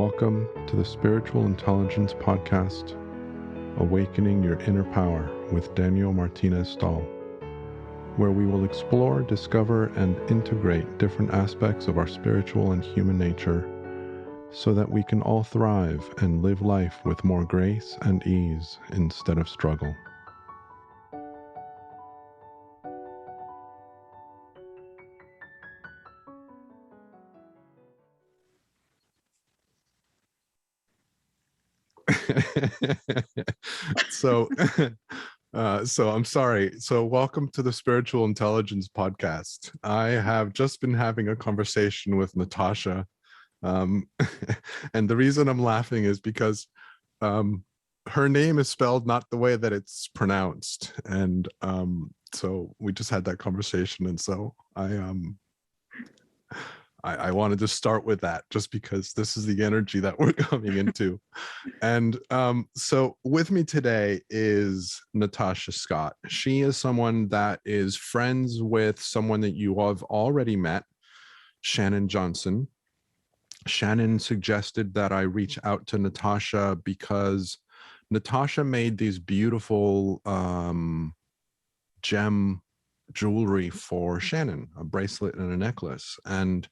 Welcome to the Spiritual Intelligence Podcast, Awakening Your Inner Power with Daniel Martinez Stahl, where we will explore, discover, and integrate different aspects of our spiritual and human nature so that we can all thrive and live life with more grace and ease instead of struggle. So I'm sorry. So welcome to the Spiritual Intelligence Podcast. I have just been having a conversation with Natasha. And the reason I'm laughing is because her name is spelled not the way that it's pronounced. And so we just had that conversation. And so I wanted to start with that just because this is the energy that we're coming into. And so with me today is Natasha Scott. She is someone that is friends with someone that you have already met, Shannon Johnson. Shannon suggested that I reach out to Natasha because Natasha made these beautiful gem jewelry for Shannon, a bracelet and a necklace. And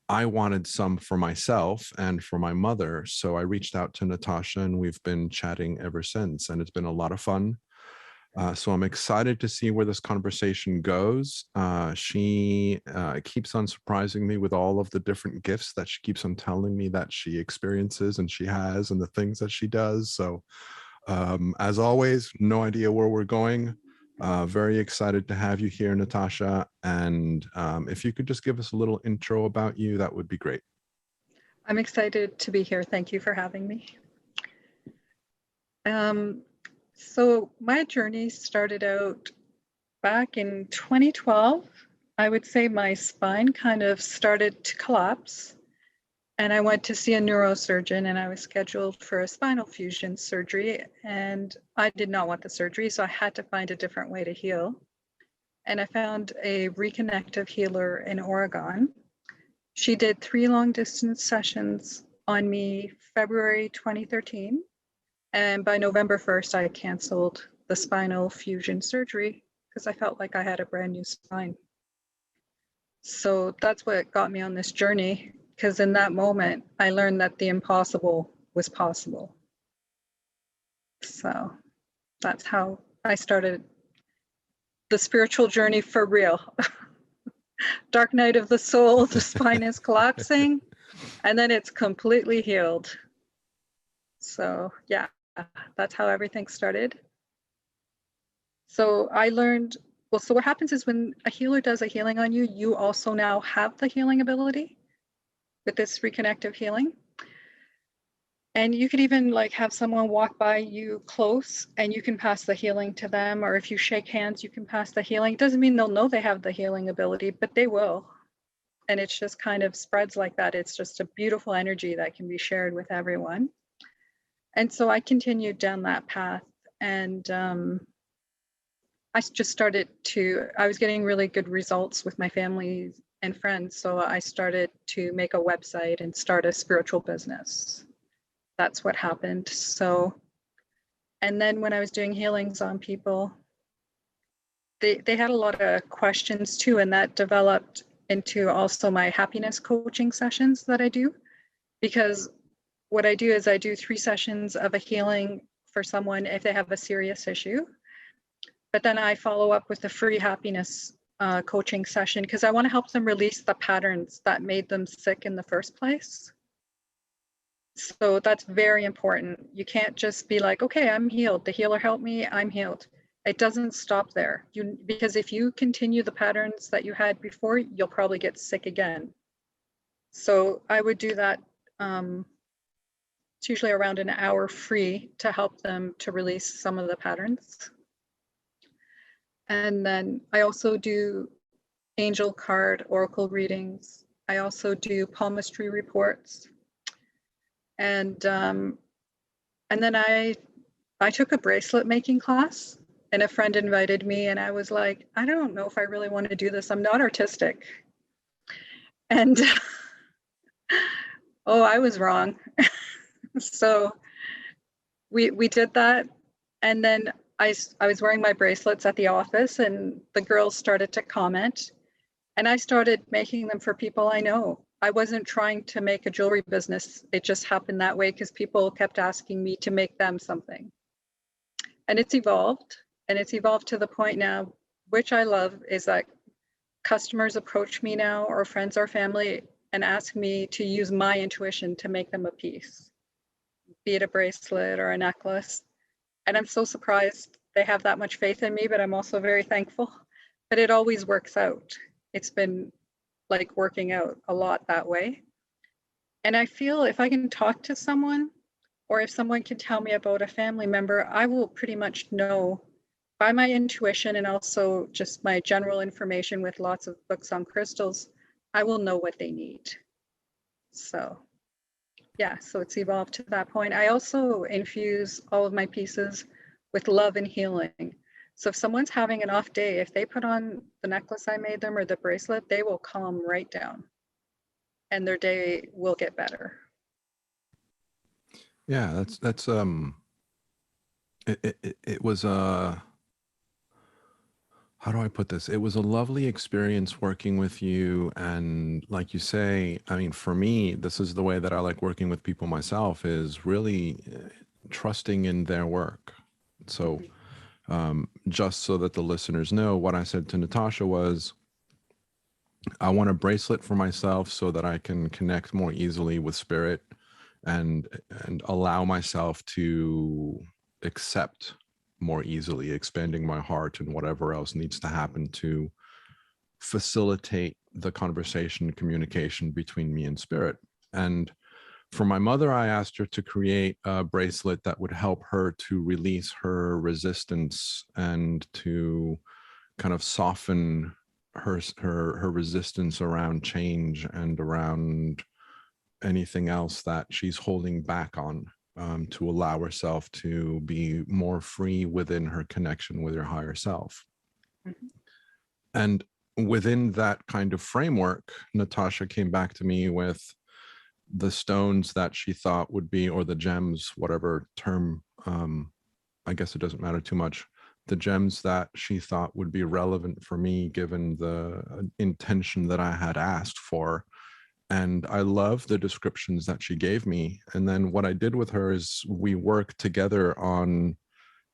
I wanted some for myself and for my mother. So I reached out to Natasha and we've been chatting ever since. And it's been a lot of fun. So I'm excited to see where this conversation goes. She keeps on surprising me with all of the different gifts that she keeps on telling me that she experiences and she has and the things that she does. So as always, no idea where we're going. Very excited to have you here, Natasha. And if you could just give us a little intro about you, that would be great. I'm excited to be here. Thank you for having me. So my journey started out back in 2012. I would say my spine kind of started to collapse. And I went to see a neurosurgeon and I was scheduled for a spinal fusion surgery. And I did not want the surgery, so I had to find a different way to heal. And I found a reconnective healer in Oregon. She did 3 long distance sessions on me February 2013. And by November 1st, I canceled the spinal fusion surgery because I felt like I had a brand new spine. So that's what got me on this journey, because in that moment, I learned that the impossible was possible. So that's how I started the spiritual journey for real. Dark night of the soul, the spine is collapsing, and then it's completely healed. So yeah, that's how everything started. So I learned, well, so what happens is when a healer does a healing on you, you also now have the healing ability with this reconnective healing. And you could even like have someone walk by you close and you can pass the healing to them, or if you shake hands, you can pass the healing. It doesn't mean they'll know they have the healing ability, but they will. And it's just kind of spreads like that. It's just a beautiful energy that can be shared with everyone. And so I continued down that path, and I just started I was getting really good results with my family and friends. So I started to make a website and start a spiritual business. That's what happened. So, and then when I was doing healings on people, they had a lot of questions too, and that developed into also my happiness coaching sessions that I do. Because what I do is I do 3 sessions of a healing for someone if they have a serious issue. But then I follow up with a free happiness coaching session because I want to help them release the patterns that made them sick in the first place. So that's very important. You can't just be like, okay, I'm healed. The healer helped me, I'm healed. It doesn't stop there. Because if you continue the patterns that you had before, you'll probably get sick again. So I would do that. It's usually around an hour free to help them to release some of the patterns. And then I also do angel card oracle readings. I also do palmistry reports. And then I took a bracelet making class, and a friend invited me, and I was like, I don't know if I really want to do this. I'm not artistic. And Oh, I was wrong. So we did that, and then I was wearing my bracelets at the office, and the girls started to comment, and I started making them for people I know. I wasn't trying to make a jewelry business. It just happened that way because people kept asking me to make them something. And it's evolved to the point now, which I love, is that customers approach me now, or friends or family, and ask me to use my intuition to make them a piece, be it a bracelet or a necklace. And I'm so surprised they have that much faith in me, but I'm also very thankful. But it always works out. It's been like working out a lot that way. And I feel if I can talk to someone, or if someone can tell me about a family member, I will pretty much know by my intuition, and also just my general information with lots of books on crystals, I will know what they need. So yeah, so it's evolved to that point. I also infuse all of my pieces with love and healing. So if someone's having an off day, if they put on the necklace I made them or the bracelet, they will calm right down and their day will get better. Yeah, that's it was how do I put this? It was a lovely experience working with you. And like you say, I mean, for me, this is the way that I like working with people myself, is really trusting in their work. So just so that the listeners know, what I said to Natasha was, I want a bracelet for myself so that I can connect more easily with spirit and allow myself to accept more easily, expanding my heart and whatever else needs to happen to facilitate the conversation and communication between me and spirit. And for my mother, I asked her to create a bracelet that would help her to release her resistance and to kind of soften her resistance around change and around anything else that she's holding back on, to allow herself to be more free within her connection with her higher self. Mm-hmm. And within that kind of framework, Natasha came back to me with the stones that she thought would be, or the gems, whatever term, I guess it doesn't matter too much, the gems that she thought would be relevant for me given the intention that I had asked for. And I love the descriptions that she gave me. And then what I did with her is we worked together on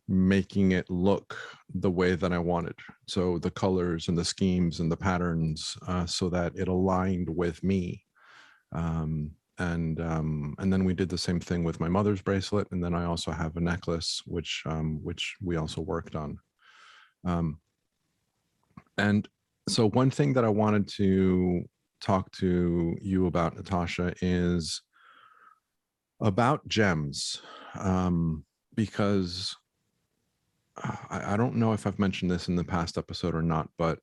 making it look the way that I wanted. So the colors and the schemes and the patterns, so that it aligned with me. And then we did the same thing with my mother's bracelet. And then I also have a necklace, which we also worked on. And so one thing that I wanted to talk to you about, Natasha, is about gems, because I don't know if I've mentioned this in the past episode or not, but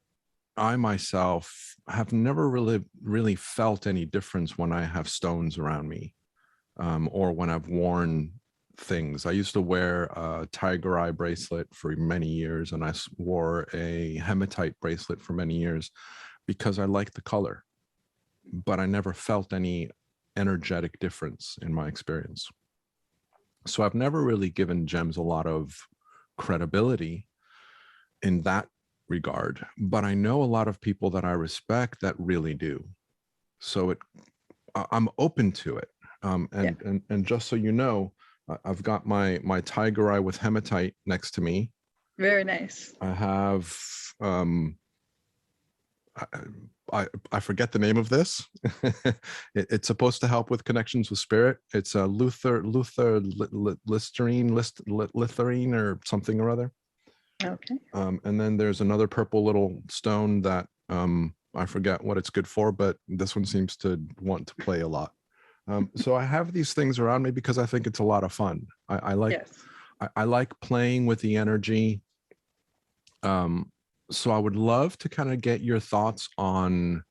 I myself have never really felt any difference when I have stones around me, or when I've worn things. I used to wear a tiger eye bracelet for many years, and I wore a hematite bracelet for many years because I liked the color, but I never felt any energetic difference in my experience. So I've never really given gems a lot of credibility in that regard, but I know a lot of people that I respect that really do. So I'm open to it. And just so you know, I've got my tiger eye with hematite next to me. Very nice. I have I forget the name of this. It's supposed to help with connections with spirit. It's a Litherine or something or other. Okay. And then there's another purple little stone that I forget what it's good for, but this one seems to want to play a lot. So I have these things around me because I think it's a lot of fun. I like Yes. I like playing with the energy. So I would love to kind of get your thoughts on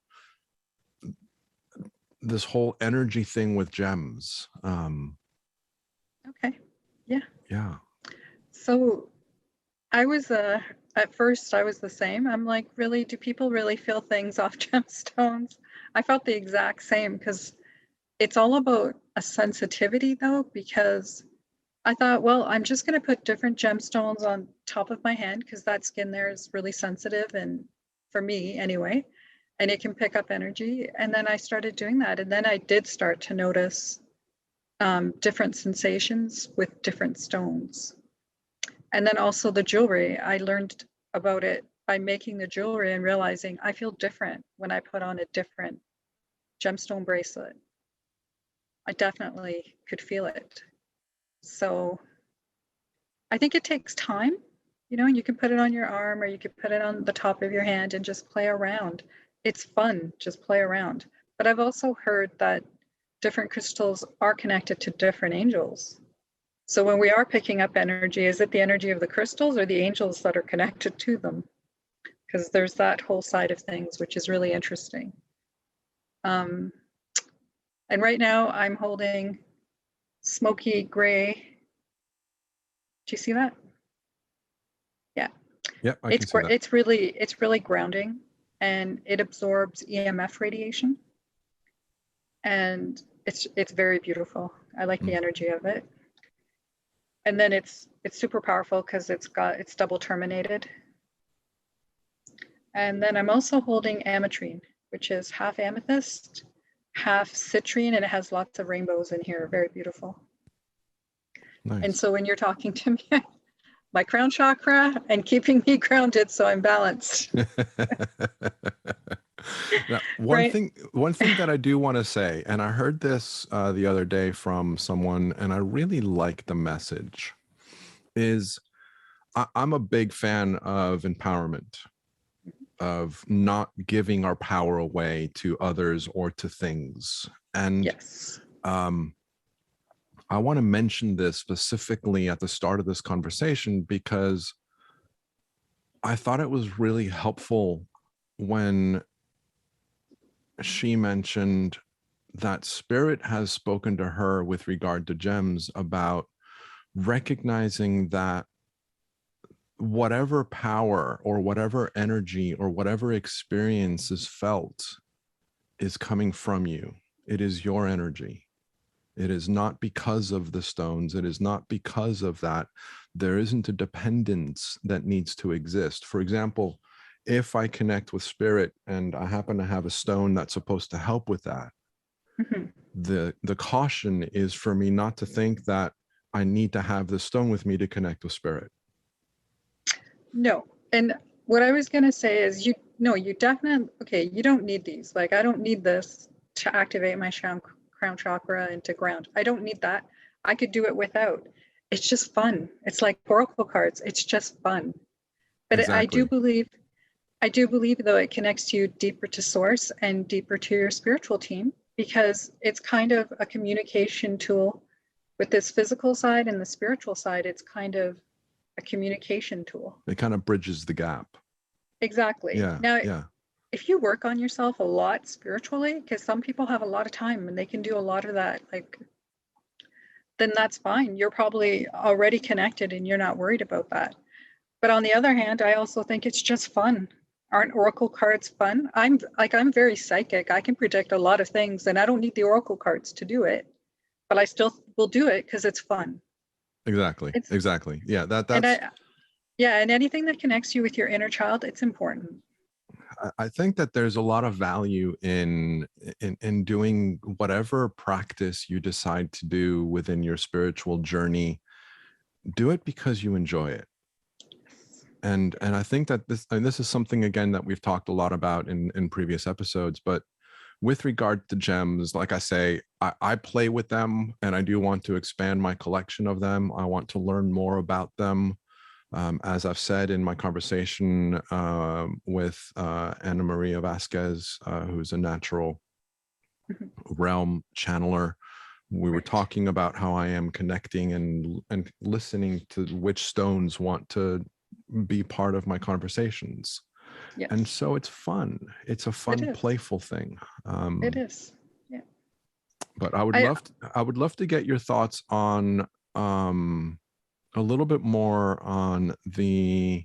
this whole energy thing with gems. Okay. Yeah. Yeah. So I was at first I was the same. I'm like, really, do people really feel things off gemstones? I felt the exact same because it's all about a sensitivity though, because I thought, well, I'm just going to put different gemstones on top of my hand because that skin there is really sensitive, and for me anyway, and it can pick up energy. And then I started doing that. And then I did start to notice different sensations with different stones. And then also the jewelry, I learned about it by making the jewelry and realizing I feel different when I put on a different gemstone bracelet. I definitely could feel it. So I think it takes time. You know, you can put it on your arm or you could put it on the top of your hand and just play around. It's fun, just play around. But I've also heard that different crystals are connected to different angels. So when we are picking up energy, is it the energy of the crystals or the angels that are connected to them? Because there's that whole side of things, which is really interesting. And right now I'm holding smoky gray. Do you see that? Yeah. Yep, I can see that. It's really grounding, and it absorbs EMF radiation, and it's very beautiful. I like the energy of it. And then it's super powerful because it's double terminated. And then I'm also holding ametrine, which is half amethyst, half citrine, and it has lots of rainbows in here. Very beautiful. Nice. And so when you're talking to me, my crown chakra and keeping me grounded so I'm balanced. Now, one thing that I do want to say, and I heard this the other day from someone, and I really like the message, is I'm a big fan of empowerment, of not giving our power away to others or to things. And yes. I want to mention this specifically at the start of this conversation because I thought it was really helpful when she mentioned that spirit has spoken to her with regard to gems about recognizing that whatever power or whatever energy or whatever experience is felt is coming from you. It is your energy. It is not because of the stones. It is not because of that. There isn't a dependence that needs to exist. For example, if I connect with spirit and I happen to have a stone that's supposed to help with that, the caution is for me not to think that I need to have the stone with me to connect with spirit. No. And what I was going to say is you definitely, okay, you don't need these. Like, I don't need this to activate my crown chakra and to ground. I don't need that. I could do it without. It's just fun. It's like oracle cards. It's just fun. But exactly. I do believe though it connects you deeper to source and deeper to your spiritual team, because it's kind of a communication tool with this physical side and the spiritual side. It's kind of a communication tool. It kind of bridges the gap. Exactly. Yeah. Now, yeah. If you work on yourself a lot spiritually, because some people have a lot of time and they can do a lot of that, like, then that's fine. You're probably already connected and you're not worried about that. But on the other hand, I also think it's just fun. Aren't oracle cards fun? I'm very psychic. I can predict a lot of things and I don't need the oracle cards to do it, but I still will do it because it's fun. Exactly. Exactly. Yeah. That's. And anything that connects you with your inner child, it's important. I think that there's a lot of value in doing whatever practice you decide to do within your spiritual journey. Do it because you enjoy it. And I think that this is something, again, that we've talked a lot about in previous episodes, but with regard to gems, like I say, I play with them and I do want to expand my collection of them. I want to learn more about them. As I've said in my conversation with Ana Maria Vasquez, who's a natural realm channeler, we were talking about how I am connecting and listening to which stones want to be part of my conversations. Yes. And so it's fun. It's a fun, playful thing. It is. Yeah. But I would love to get your thoughts on a little bit more on the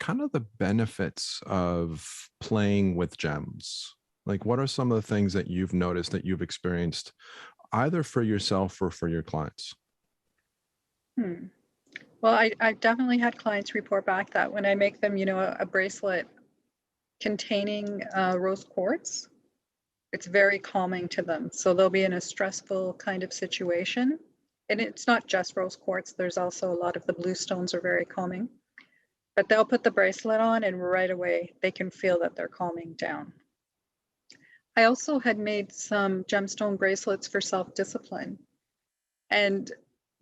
kind of the benefits of playing with gems? Like, what are some of the things that you've noticed, that you've experienced, either for yourself or for your clients? Hmm. Well, I definitely had clients report back that when I make them, a bracelet containing rose quartz, it's very calming to them. So they'll be in a stressful kind of situation. And it's not just rose quartz, there's also a lot of the blue stones are very calming. But they'll put the bracelet on and right away they can feel that they're calming down. I also had made some gemstone bracelets for self-discipline. And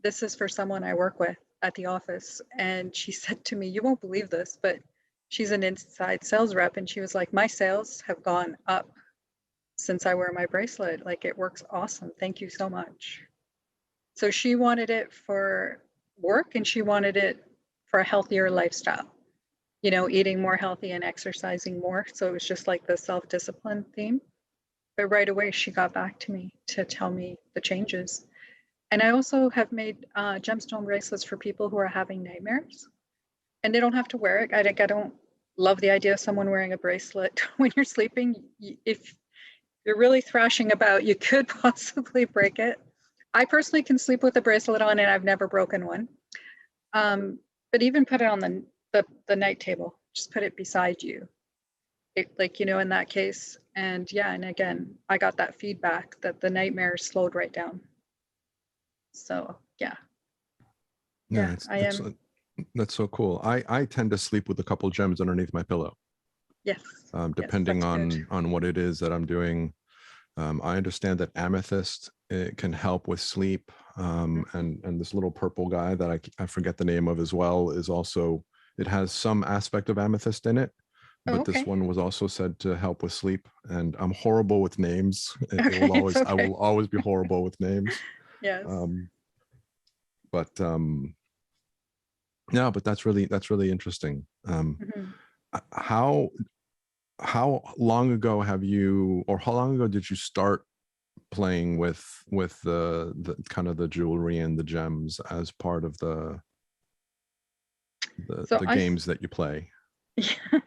this is for someone I work with at the office. And she said to me, you won't believe this, but she's an inside sales rep. And she was like, my sales have gone up since I wear my bracelet. Like, it works awesome. Thank you so much. So she wanted it for work and she wanted it for a healthier lifestyle, eating more healthy and exercising more. So it was just like the self-discipline theme. But right away, she got back to me to tell me the changes. And I also have made gemstone bracelets for people who are having nightmares. And they don't have to wear it. I don't love the idea of someone wearing a bracelet when you're sleeping. If you're really thrashing about, you could possibly break it. I personally can sleep with a bracelet on and I've never broken one. But even put it on the night table, just put it beside you. In that case. And yeah, and again, I got that feedback that the nightmares slowed right down. So yeah. Yeah, that's so cool. I tend to sleep with a couple gems underneath my pillow. Yes. Depending yes, on what it is that I'm doing. I understand that amethyst, it can help with sleep. And this little purple guy that I forget the name of as well is also, it has some aspect of amethyst in it. But okay. this one was also said to help with sleep. And I'm horrible with names. It will Okay, it's always, I okay. will always be horrible with names. Yes. But yeah, but that's really interesting. Mhm. How long ago have you, or how long ago did you start playing with the kind of the jewelry and the gems as part of the So games that you play? yeah.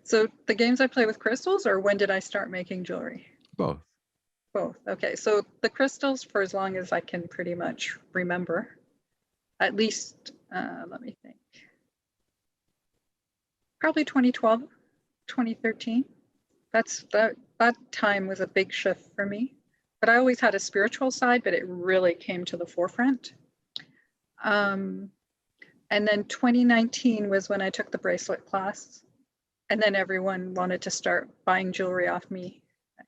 So the games I play with crystals, or when did I start making jewelry? Both. Both. Okay, so the crystals for as long as I can pretty much remember. At least, let me think. Probably 2012, 2013. That time was a big shift for me. But I always had a spiritual side, but it really came to the forefront. And then 2019 was when I took the bracelet class. And then everyone wanted to start buying jewelry off me.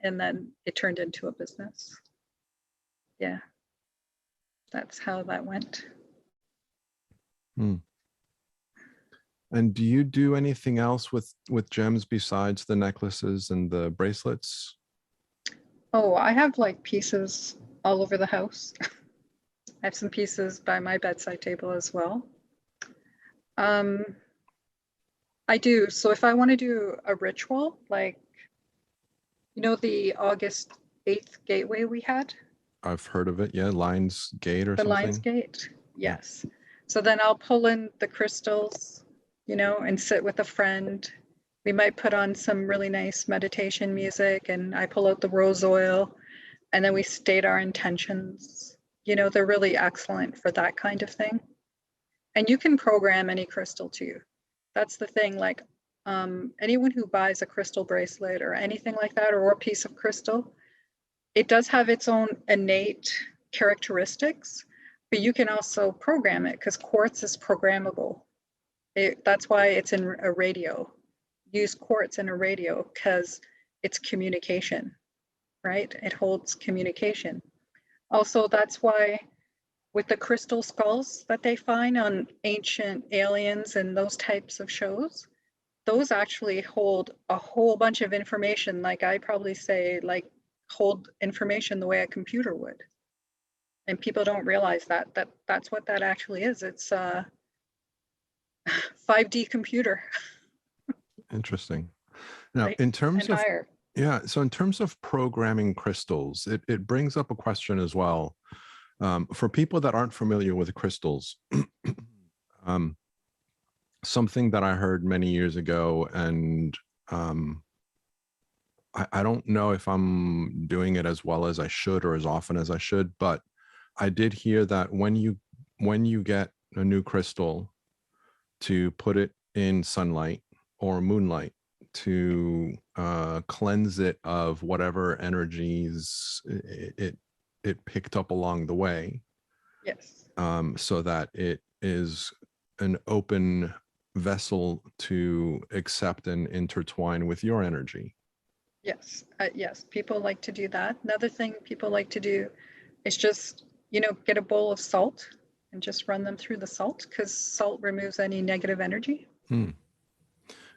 And then it turned into a business. Yeah, that's how that went. Hmm. And do you do anything else with gems besides the necklaces and the bracelets? Oh, I have like pieces all over the house. I have some pieces by my bedside table as well. I do. So if I want to do a ritual, like, the August 8th gateway we had, I've heard of it. Yeah, Lions Gate or the Lions something. Gate? Yeah. Yes. So then I'll pull in the crystals, and sit with a friend. We might put on some really nice meditation music and I pull out the rose oil and then we state our intentions. They're really excellent for that kind of thing. And you can program any crystal too. That's the thing. Like, anyone who buys a crystal bracelet or anything like that, or a piece of crystal, it does have its own innate characteristics, but you can also program it because quartz is programmable. That's why it's in a radio. Use quartz in a radio because it's communication, right? It holds communication. Also, that's why with the crystal skulls that they find on ancient aliens and those types of shows, those actually hold a whole bunch of information. Like, I probably say, like, hold information the way a computer would. And people don't realize that's what that actually is. It's a 5D computer. Interesting. Now, Right? in terms And of, higher. yeah, so in terms of programming crystals, it brings up a question as well. For people that aren't familiar with crystals, something that I heard many years ago, and I don't know if I'm doing it as well as I should or as often as I should, but I did hear that when you get a new crystal, to put it in sunlight or moonlight to cleanse it of whatever energies it picked up along the way. Yes. So that it is an open vessel to accept and intertwine with your energy. Yes. Yes. People like to do that. Another thing people like to do is just, get a bowl of salt and just run them through the salt, because salt removes any negative energy. Yeah,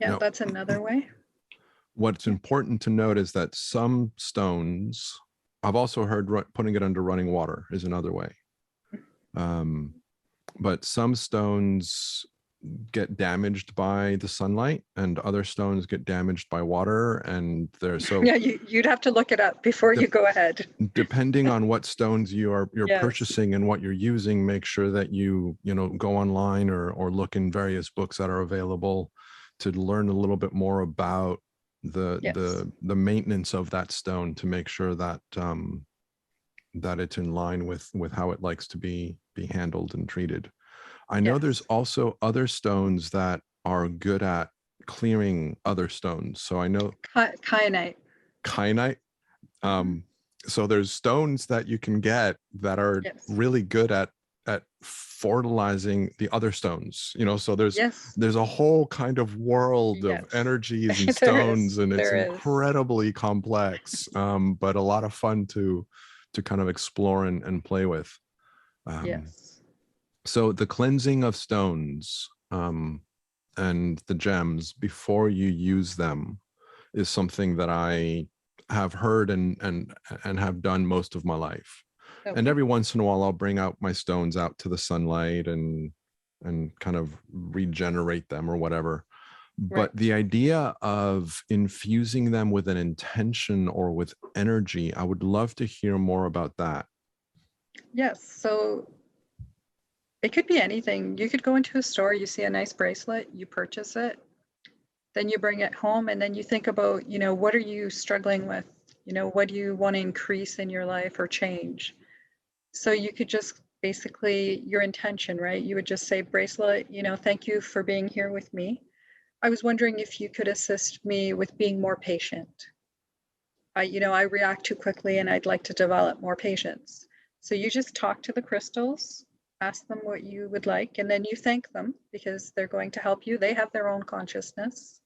Now, that's another way. what's important to note is that some stones, I've also heard putting it under running water is another way. But some stones get damaged by the sunlight and other stones get damaged by water, and they're so Yeah, you'd have to look it up before you go ahead. Depending on what stones you're Yes. purchasing and what you're using, make sure that you go online or look in various books that are available to learn a little bit more about the maintenance of that stone, to make sure that that it's in line with how it likes to be handled and treated. I know there's also other stones that are good at clearing other stones. So I know kyanite. So there's stones that you can get that are really good at fertilizing the other stones. So there's a whole kind of world of energies and stones, and it's incredibly complex, but a lot of fun to kind of explore and play with. So the cleansing of stones and the gems before you use them is something that I have heard and have done most of my life. And every once in a while I'll bring out my stones out to the sunlight and kind of regenerate them or whatever. But the idea of infusing them with an intention or with energy, I would love to hear more about that. Yes. So it could be anything. You could go into a store, you see a nice bracelet, you purchase it, then you bring it home, and then you think about, what are you struggling with? What do you want to increase in your life or change? So you could just basically, your intention, right? You would just say, bracelet, thank you for being here with me. I was wondering if you could assist me with being more patient. I react too quickly and I'd like to develop more patience. So you just talk to the crystals, ask them what you would like, and then you thank them because they're going to help you. They have their own consciousness.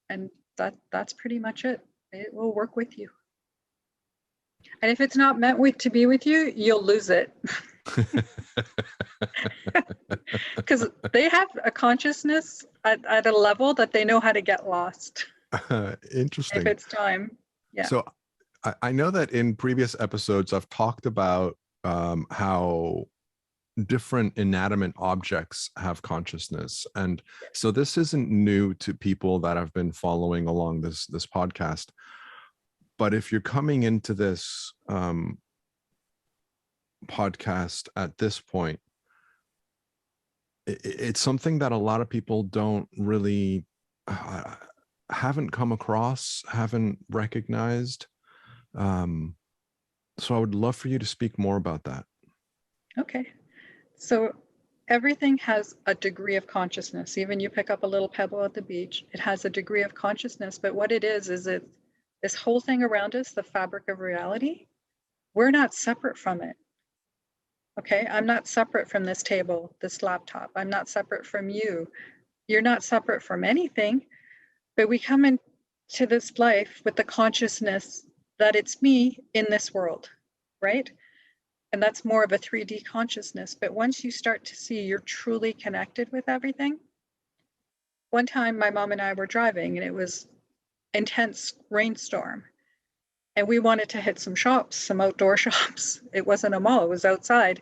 And that's pretty much it. It will work with you. And if it's not meant to be with you, you'll lose it. Because they have a consciousness at a level that they know how to get lost. Interesting. If it's time. Yeah. So I know that in previous episodes, I've talked about how different inanimate objects have consciousness. And so this isn't new to people that have been following along this podcast. But if you're coming into this podcast at this point, it's something that a lot of people don't really haven't come across, haven't recognized. So I would love for you to speak more about that. Okay. So everything has a degree of consciousness. Even you pick up a little pebble at the beach, it has a degree of consciousness. But what it is it this whole thing around us, the fabric of reality, we're not separate from it. Okay, I'm not separate from this table, this laptop. I'm not separate from you. You're not separate from anything. But we come into this life with the consciousness that it's me in this world, right? And that's more of a 3D consciousness. But once you start to see you're truly connected with everything. One time my mom and I were driving and it was intense rainstorm. And we wanted to hit some shops, some outdoor shops. It wasn't a mall, it was outside.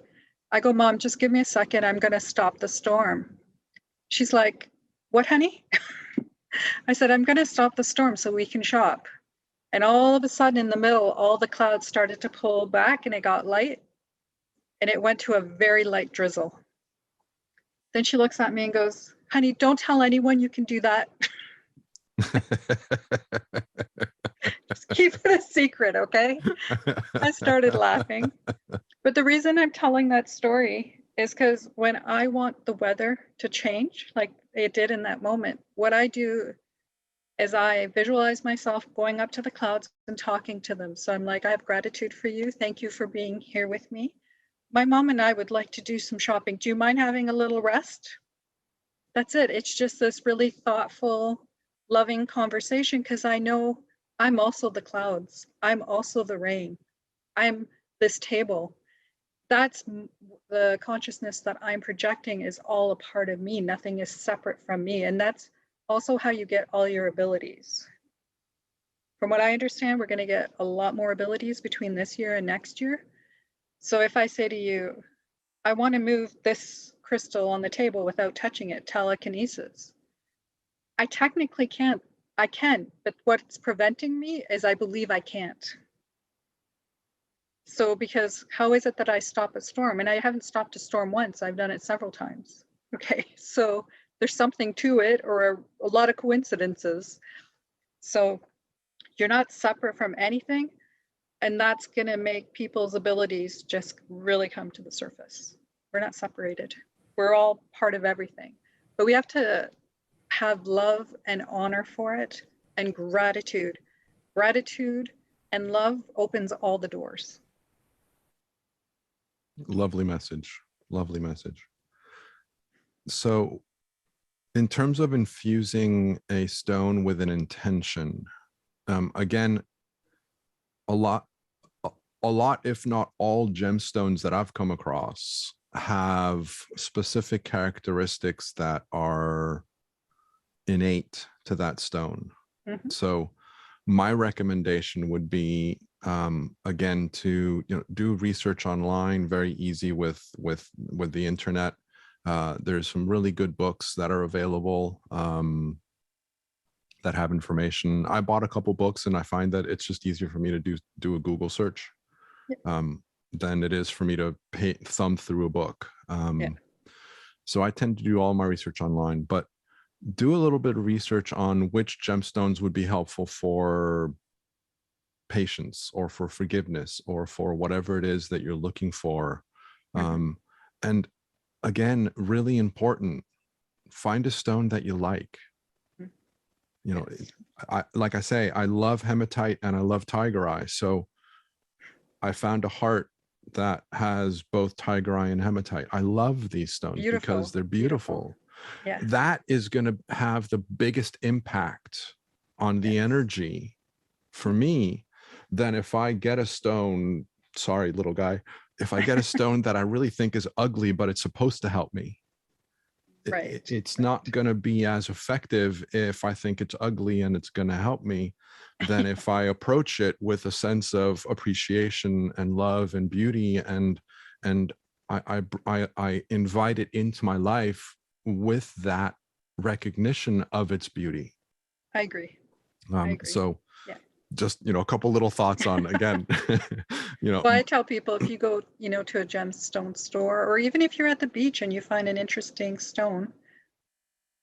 I go, Mom, just give me a second. I'm going to stop the storm. She's like, what, honey? I said, I'm going to stop the storm so we can shop. And all of a sudden in the middle, all the clouds started to pull back and it got light. And it went to a very light drizzle. Then she looks at me and goes, Honey, don't tell anyone you can do that. Just keep it a secret, okay? I started laughing. But the reason I'm telling that story is because when I want the weather to change, like it did in that moment, what I do is I visualize myself going up to the clouds and talking to them. So I'm like, I have gratitude for you. Thank you for being here with me. My mom and I would like to do some shopping. Do you mind having a little rest? That's it. It's just this really thoughtful, loving conversation because I know I'm also the clouds. I'm also the rain. I'm this table. That's the consciousness that I'm projecting is all a part of me. Nothing is separate from me. And that's also how you get all your abilities. From what I understand, we're going to get a lot more abilities between this year and next year. So if I say to you, I want to move this crystal on the table without touching it, telekinesis, I technically can't. I can, but what's preventing me is I believe I can't. So because how is it that I stop a storm? And I haven't stopped a storm once. I've done it several times. Okay, so there's something to it or a lot of coincidences. So you're not separate from anything. And that's going to make people's abilities just really come to the surface. We're not separated. We're all part of everything. But we have to have love and honor for it and gratitude. Gratitude and love opens all the doors. Lovely message. Lovely message. So in terms of infusing a stone with an intention, again, a lot, if not all gemstones that I've come across have specific characteristics that are innate to that stone. Mm-hmm. So my recommendation would be, again, to do research online. Very easy with the internet. There's some really good books that are available that have information. I bought a couple books, and I find that it's just easier for me to do a Google search than it is for me to thumb through a book. So I tend to do all my research online, but do a little bit of research on which gemstones would be helpful for patience or for forgiveness or for whatever it is that you're looking for. And again, really important, find a stone that you like. Like I say, I love hematite and I love tiger eye. So I found a heart that has both tiger eye and hematite. I love these stones because they're beautiful. Yeah. That is going to have the biggest impact on the energy for me than if I get a stone, sorry, little guy, if I get a stone that I really think is ugly, but it's supposed to help me. It's not going to be as effective if I think it's ugly and it's going to help me than if I approach it with a sense of appreciation and love and beauty, and I invite it into my life with that recognition of its beauty. I agree. So just, a couple little thoughts on, again, Well, I tell people, if you go, to a gemstone store, or even if you're at the beach and you find an interesting stone,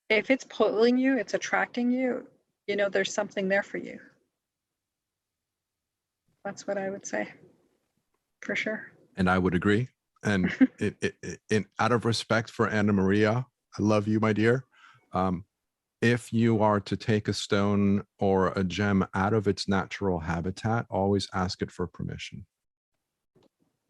if it's pulling you, it's attracting you, there's something there for you. That's what I would say, for sure. And I would agree. And out of respect for Anna Maria, I love you, my dear. If you are to take a stone or a gem out of its natural habitat, always ask it for permission.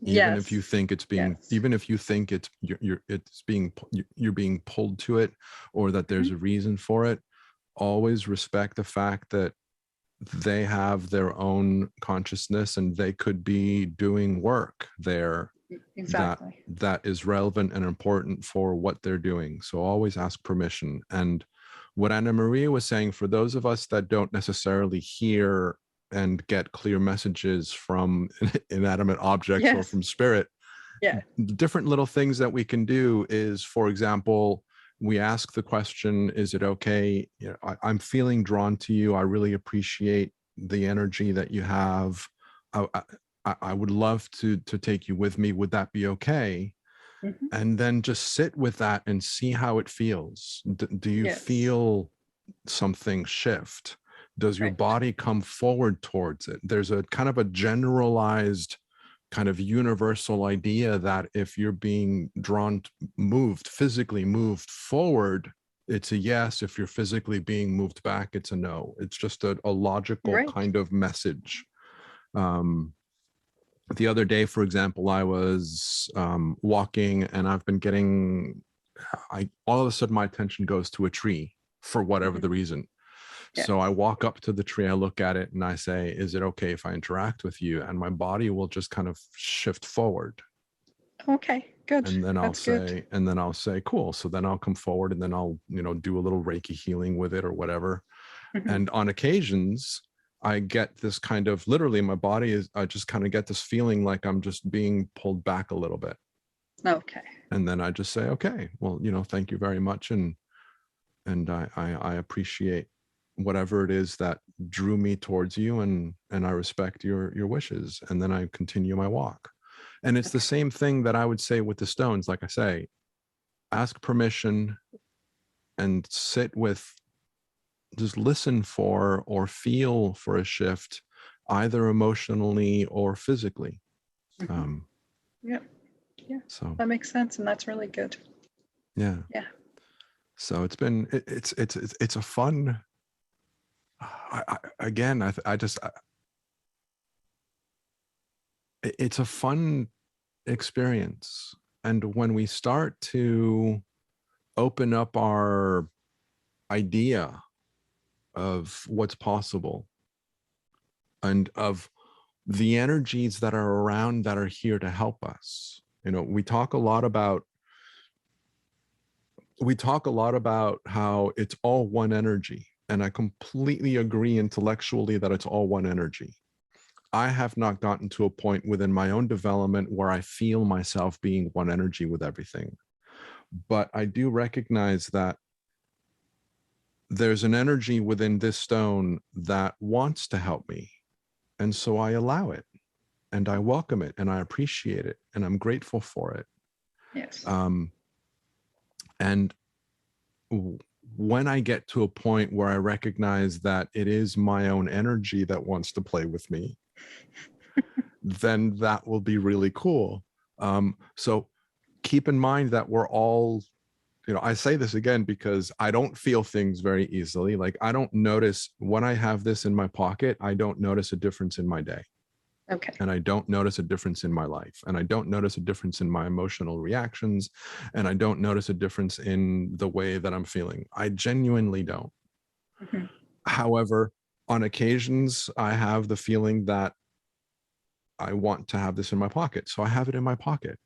Even if you think it's being, even if you think you're being pulled to it, or that there's a reason for it, always respect the fact that they have their own consciousness and they could be doing work there that is relevant and important for what they're doing. So always ask permission. And what Anna Maria was saying, for those of us that don't necessarily hear and get clear messages from inanimate objects or from spirit, different little things that we can do is, for example, we ask the question, is it okay? I'm feeling drawn to you. I really appreciate the energy that you have. I would love to take you with me. Would that be okay? Mhm. and then just sit with that and see how it feels. Do you Yes. feel something shift? Does your Right. body come forward towards it? There's a kind of a generalized kind of universal idea that if you're being drawn, moved, physically moved forward, it's a yes. If you're physically being moved back, it's a no. It's just a logical Right. kind of message. The other day, for example, I was walking, and I've been getting, all of a sudden my attention goes to a tree for whatever Mhm. the reason. Yeah. So I walk up to the tree, I look at it, and I say, is it okay if I interact with you? And my body will just kind of shift forward. Okay. Good. And then That's good. I'll say, cool. So then I'll come forward, and then I'll, do a little Reiki healing with it or whatever. Mhm. And on occasions, I get this kind of, literally my body is, I just kind of get this feeling like I'm just being pulled back a little bit. Okay. And then I just say, okay, well, thank you very much. And I appreciate whatever it is that drew me towards you, and I respect your wishes. And then I continue my walk. And it's the Okay. same thing that I would say with the stones. Like I say, ask permission and sit with, just listen for or feel for a shift, either emotionally or physically. Mhm. Yeah. Yeah. So That makes sense, and that's really good. yeah. Yeah. So it's been, it's a fun, again, it's a fun experience. And when we start to open up our idea of what's possible, and of the energies that are around that are here to help us. We talk a lot about how it's all one energy, and I completely agree intellectually that it's all one energy. I have not gotten to a point within my own development where I feel myself being one energy with everything. But I do recognize that there's an energy within this stone that wants to help me. And so I allow it, and I welcome it, and I appreciate it, and I'm grateful for it. Yes. And when I get to a point where I recognize that it is my own energy that wants to play with me, then that will be really cool. So keep in mind that we're all, I say this again because I don't feel things very easily. Like, I don't notice when I have this in my pocket, I don't notice a difference in my day. Okay. And I don't notice a difference in my life. And I don't notice a difference in my emotional reactions. And I don't notice a difference in the way that I'm feeling. I genuinely don't. Mhm. However, on occasions, I have the feeling that I want to have this in my pocket. So I have it in my pocket.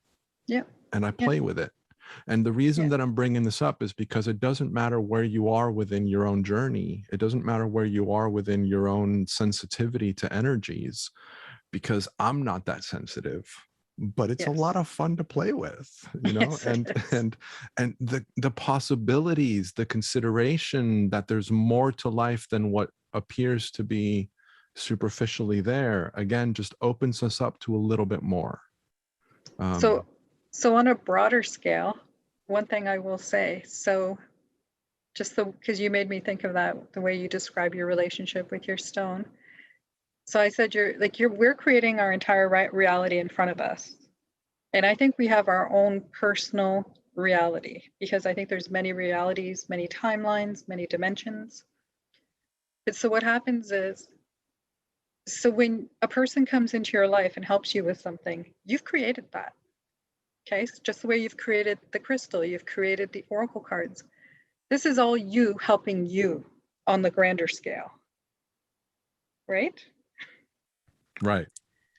Yeah. And I Yeah. play with it. And the reason Yeah. that I'm bringing this up is because it doesn't matter where you are within your own journey. It doesn't matter where you are within your own sensitivity to energies, because I'm not that sensitive, but it's a lot Yes. of fun to play with, Yes, it is. and the possibilities, the consideration that there's more to life than what appears to be superficially there, again, just opens us up to a little bit more. So, so on a broader scale, one thing I will say, so just because you made me think of that, the way you describe your relationship with your stone. So I said we're creating our entire reality in front of us. And I think we have our own personal reality, because I think there's many realities, many timelines, many dimensions. But so what happens is, so when a person comes into your life and helps you with something, you've created that. Okay, so just the way you've created the crystal, you've created the oracle cards. This is all you helping you on the grander scale, right? Right.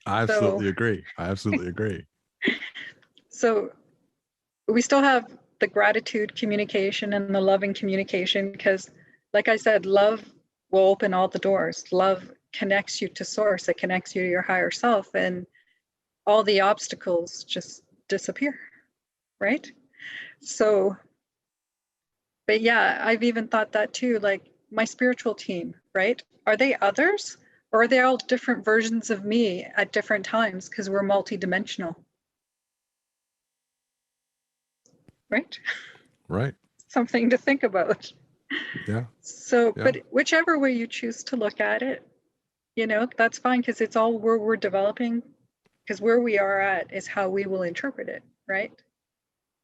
I So, absolutely agree. so we still have the gratitude communication and the loving communication, because, like I said, love will open all the doors. Love connects you to source, it connects you to your higher self, and all the obstacles just disappear, right? So, but yeah, I've even thought that too, like my spiritual team, right? Are they others, or are they all different versions of me at different times, because we're multidimensional? right? Right. Something to think about. Yeah. So, Yeah. but whichever way you choose to look at it, that's fine, because it's all where we're developing, because where we are at is how we will interpret it, right?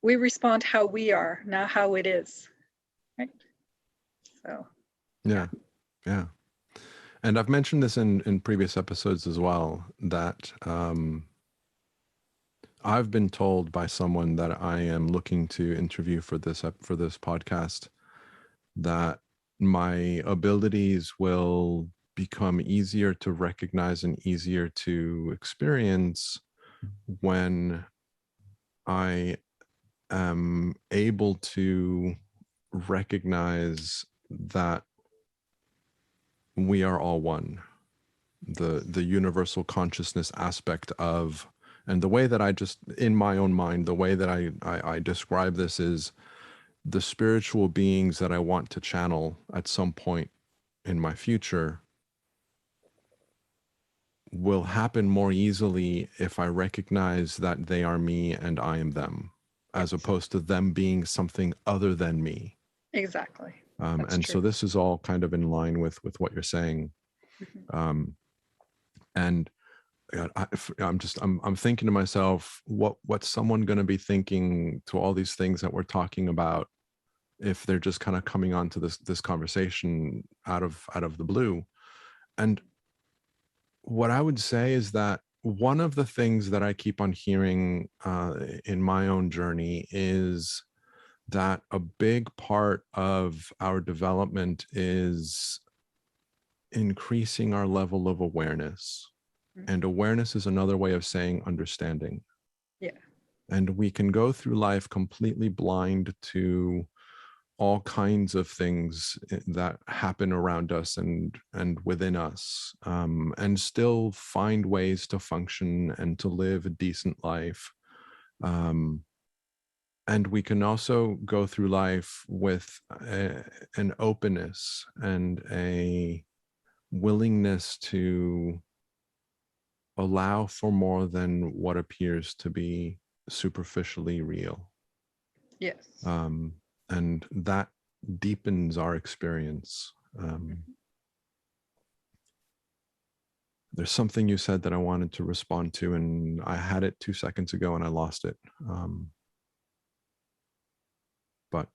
We respond how we are, not how it is, right? So, Yeah. Yeah. And I've mentioned this in previous episodes as well, that I've been told by someone that I am looking to interview for this podcast that my abilities will become easier to recognize and easier to experience when I am able to recognize that we are all one. The universal consciousness aspect of, and the way that I just, in my own mind, the way that I describe this is the spiritual beings that I want to channel at some point in my future will happen more easily if I recognize that they are me and I am them, as yes, opposed to them being something other than me. exactly. That's And true. so this is all kind of in line with what you're saying. Mhm. And God, I'm thinking to myself, what's someone going to be thinking to all these things that we're talking about if they're just kind of coming onto this conversation out of the blue? And what I would say is that one of the things that I keep on hearing in my own journey is that a big part of our development is increasing our level of awareness. Mhm. And awareness is another way of saying understanding. Yeah, And we can go through life completely blind to all kinds of things that happen around us and within us, and still find ways to function and to live a decent life. And we can also go through life with an openness and a willingness to allow for more than what appears to be superficially real. yes. And that deepens our experience. There's something you said that I wanted to respond to, and I had it 2 seconds ago and I lost it. But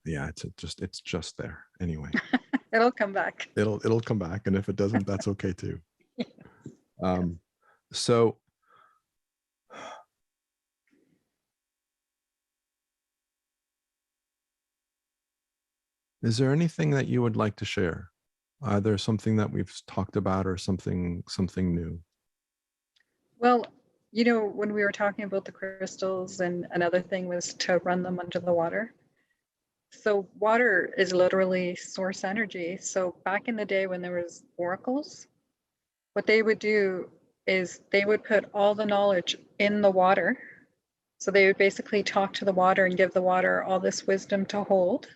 yeah, it's just there anyway. It'll come back. It'll come back, and if it doesn't, that's okay too. So is there anything that you would like to share? Either something that we've talked about or something new? Well, when we were talking about the crystals, and another thing was to run them under the water. So water is literally source energy. So back in the day when there was oracles, what they would do is they would put all the knowledge in the water. So they would basically talk to the water and give the water all this wisdom to hold.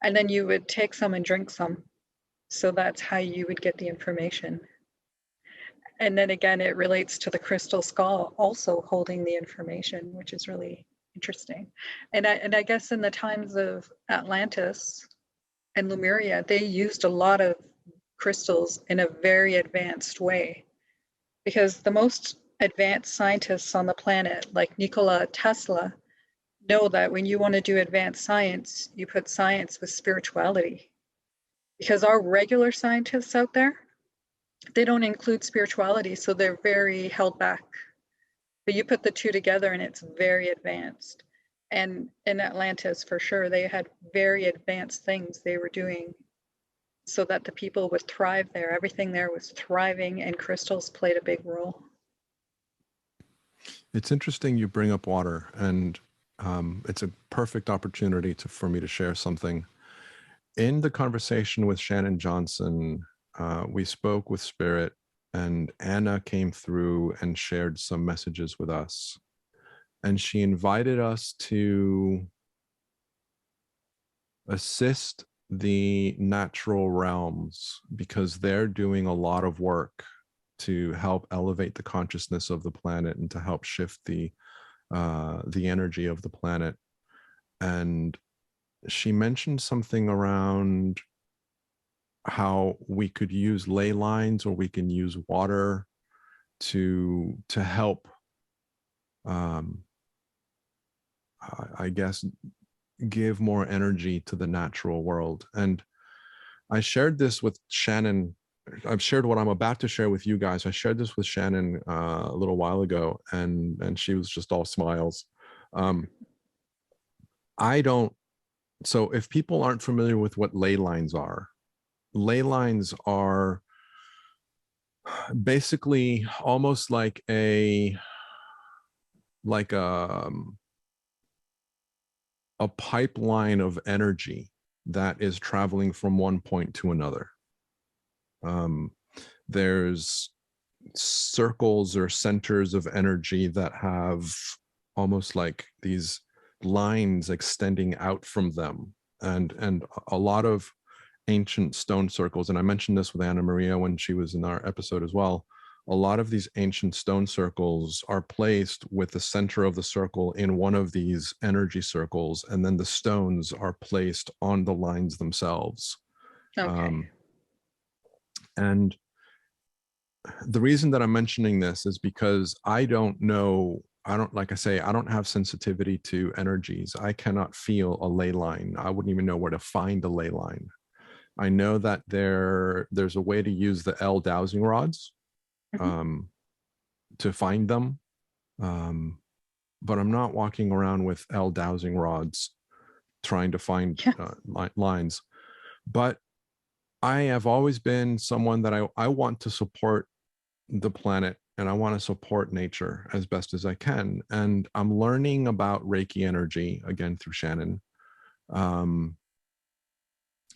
And then you would take some and drink some. So that's how you would get the information. And then again, it relates to the crystal skull also holding the information, which is really interesting. And I guess in the times of Atlantis and Lemuria, they used a lot of crystals in a very advanced way, because the most advanced scientists on the planet, like Nikola Tesla, know that when you want to do advanced science, you put science with spirituality. Because our regular scientists out there, they don't include spirituality, so they're very held back. But you put the two together and it's very advanced. And in Atlantis, for sure, they had very advanced things they were doing so that the people would thrive there. Everything there was thriving, and crystals played a big role. It's interesting you bring up water, and it's a perfect opportunity for me to share something. In the conversation with Shannon Johnson, we spoke with Spirit, and Anna came through and shared some messages with us. And she invited us to assist the natural realms because they're doing a lot of work to help elevate the consciousness of the planet and to help shift the energy of the planet. And she mentioned something around how we could use ley lines, or we can use water to help, I guess, give more energy to the natural world. And I shared this with Shannon. I've shared what I'm about to share with you guys. I shared this with Shannon a little while ago, and she was just all smiles. I don't. So if people aren't familiar with what ley lines are basically almost like a pipeline of energy that is traveling from one point to another. There's circles or centers of energy that have almost like these lines extending out from them, and a lot of ancient stone circles, and I mentioned this with Anna Maria when she was in our episode as well. A lot of these ancient stone circles are placed with the center of the circle in one of these energy circles, and then the stones are placed on the lines themselves. Okay. And the reason that I'm mentioning this is because like I say, I don't have sensitivity to energies. I cannot feel a ley line. I wouldn't even know where to find a ley line. I know that there's a way to use the L dowsing rods to find them. But I'm not walking around with L dowsing rods trying to find lines. But I have always been someone that I want to support the planet, and I want to support nature as best as I can. And I'm learning about Reiki energy again through Shannon.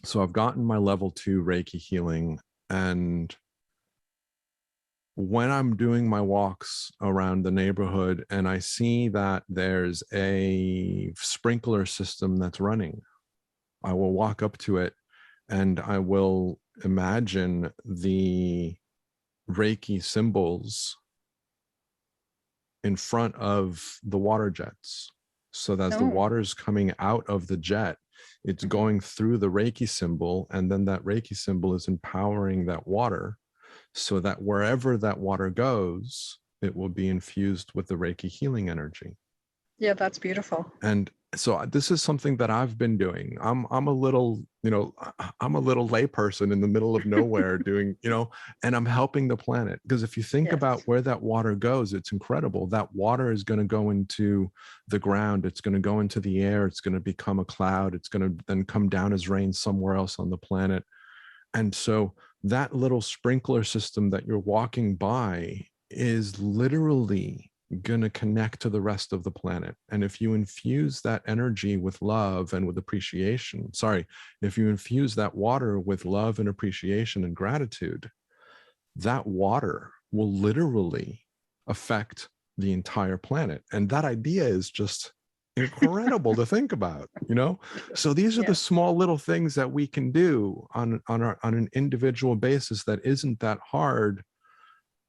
So I've gotten my level 2 Reiki healing, and when I'm doing my walks around the neighborhood and I see that there's a sprinkler system that's running, I will walk up to it and I will imagine the Reiki symbols in front of the water jets. So that as the water is coming out of the jet, it's going through the Reiki symbol, and then that Reiki symbol is empowering that water so that wherever that water goes, it will be infused with the Reiki healing energy. Yeah, that's beautiful. And so this is something that I've been doing. I'm a little layperson in the middle of nowhere doing, and I'm helping the planet. Because if you think about where that water goes, it's incredible. That water is going to go into the ground. It's going to go into the air. It's going to become a cloud. It's going to then come down as rain somewhere else on the planet. And so that little sprinkler system that you're walking by is literally going to connect to the rest of the planet. And if you infuse that energy with love and with appreciation, if you infuse that water with love and appreciation and gratitude, that water will literally affect the entire planet. And that idea is just incredible to think about, So these are the small little things that we can do on an individual basis that isn't that hard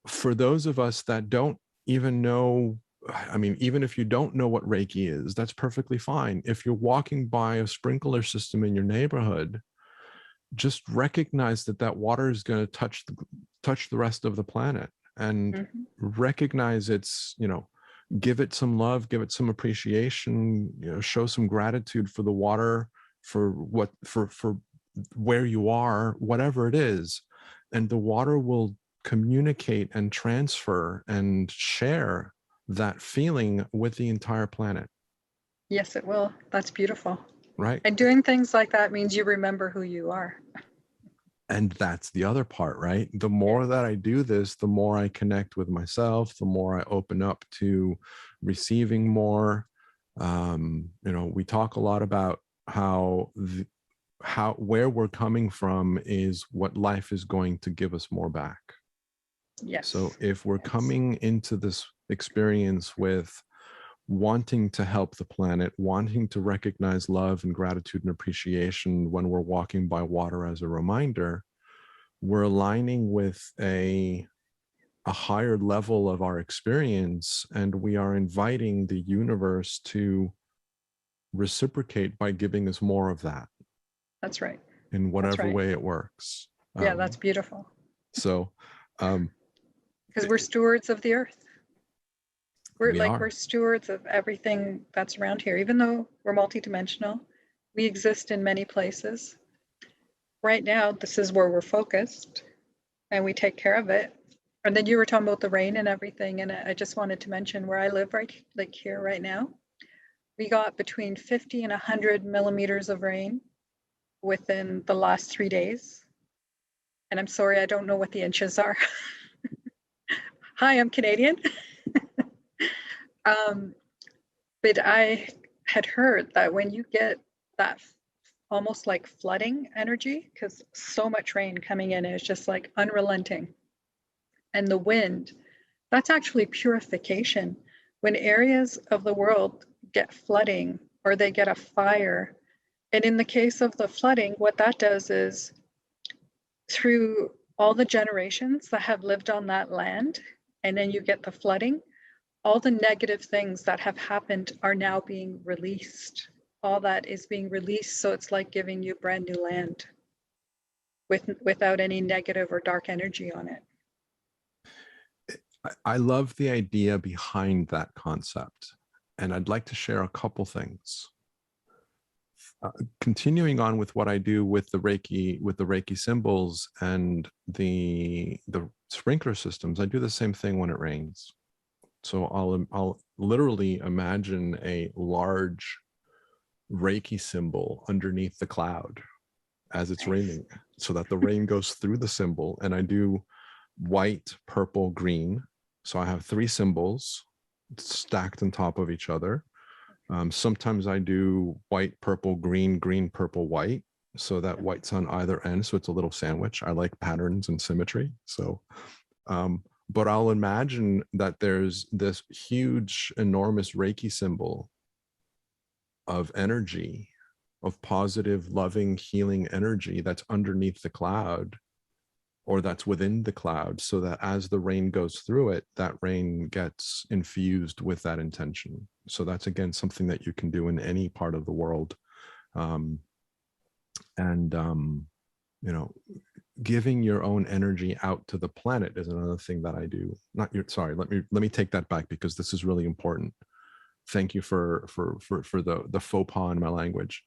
for those of us that don't even know. I mean, even if you don't know what Reiki is, that's perfectly fine. If you're walking by a sprinkler system in your neighborhood, just recognize that water is going to touch the rest of the planet, and recognize it's, give it some love, give it some appreciation, show some gratitude for the water, for where you are, whatever it is. And the water will communicate and transfer and share that feeling with the entire planet. Yes, it will. That's beautiful. Right. And doing things like that means you remember who you are. And that's the other part, right? The more that I do this, the more I connect with myself, the more I open up to receiving more. We talk a lot about how where we're coming from is what life is going to give us more back. Yes. So if we're coming into this experience with wanting to help the planet, wanting to recognize love and gratitude and appreciation when we're walking by water as a reminder, we're aligning with a a higher level of our experience, and we are inviting the universe to reciprocate by giving us more of that. That's right. In whatever right. way it works. Yeah, that's beautiful. So, because we're stewards of the earth. we're We're stewards of everything that's around here. Even though we're multidimensional, we exist in many places. Right now, this is where we're focused, and we take care of it. And then you were talking about the rain and everything, and I just wanted to mention where I live, right, like here right now. We got between 50 and 100 millimeters of rain within the last 3 days. And I'm sorry, I don't know what the inches are. Hi, I'm Canadian. But I had heard that when you get that almost like flooding energy, because so much rain coming in is just like unrelenting, and the wind, that's actually purification. When areas of the world get flooding or they get a fire, and in the case of the flooding, what that does is through all the generations that have lived on that land, and then you get the flooding, all the negative things that have happened are now being released. All that is being released, so it's like giving you brand new land without any negative or dark energy on it. I love the idea behind that concept, and I'd like to share a couple things. Continuing on with what I do with the Reiki symbols and the sprinkler systems, I do the same thing when it rains. So I'll literally imagine a large Reiki symbol underneath the cloud as it's raining, so that the rain goes through the symbol. And I do white, purple, green. So I have 3 symbols stacked on top of each other. Sometimes I do white, purple, green, green, purple, white, so that white's on either end. So it's a little sandwich. I like patterns and symmetry. So, but I'll imagine that there's this huge, enormous Reiki symbol of energy, of positive, loving, healing energy that's underneath the cloud, or that's within the cloud, so that as the rain goes through it, that rain gets infused with that intention. So that's, again, something that you can do in any part of the world. You know, giving your own energy out to the planet is another thing that I do. Let me take that back, because this is really important. Thank you for the faux pas in my language.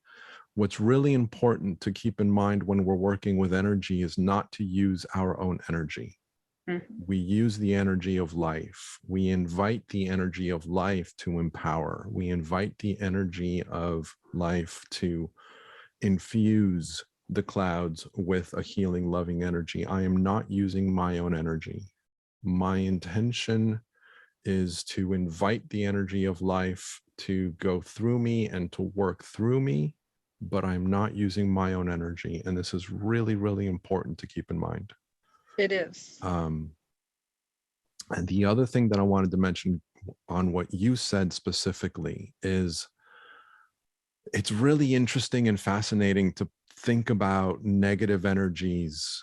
What's really important to keep in mind when we're working with energy is not to use our own energy. Mm-hmm. We use the energy of life. We invite the energy of life to empower. We invite the energy of life to infuse the clouds with a healing, loving energy. I am not using my own energy. My intention is to invite the energy of life to go through me and to work through me, but I'm not using my own energy. And this is really, really important to keep in mind. It is. And the other thing that I wanted to mention on what you said specifically is, it's really interesting and fascinating to think about negative energies,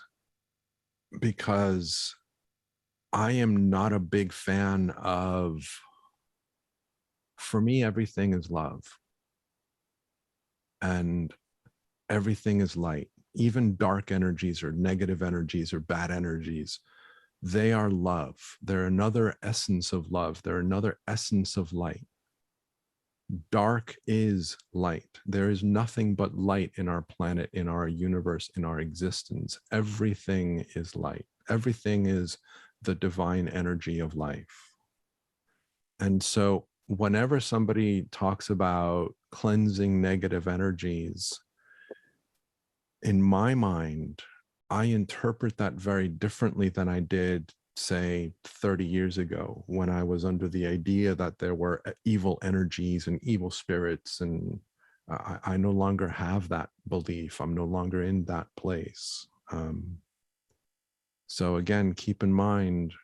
because I am not a big fan of, for me, everything is love. And everything is light. Even dark energies or negative energies or bad energies, they are love. They're another essence of love. They're another essence of light. Dark is light. There is nothing but light in our planet, in our universe, in our existence. Everything is light. Everything is the divine energy of life. And so whenever somebody talks about cleansing negative energies, in my mind, I interpret that very differently than I did, say, 30 years ago, when I was under the idea that there were evil energies and evil spirits. And I no longer have that belief. I'm no longer in that place. So again, keep in mind,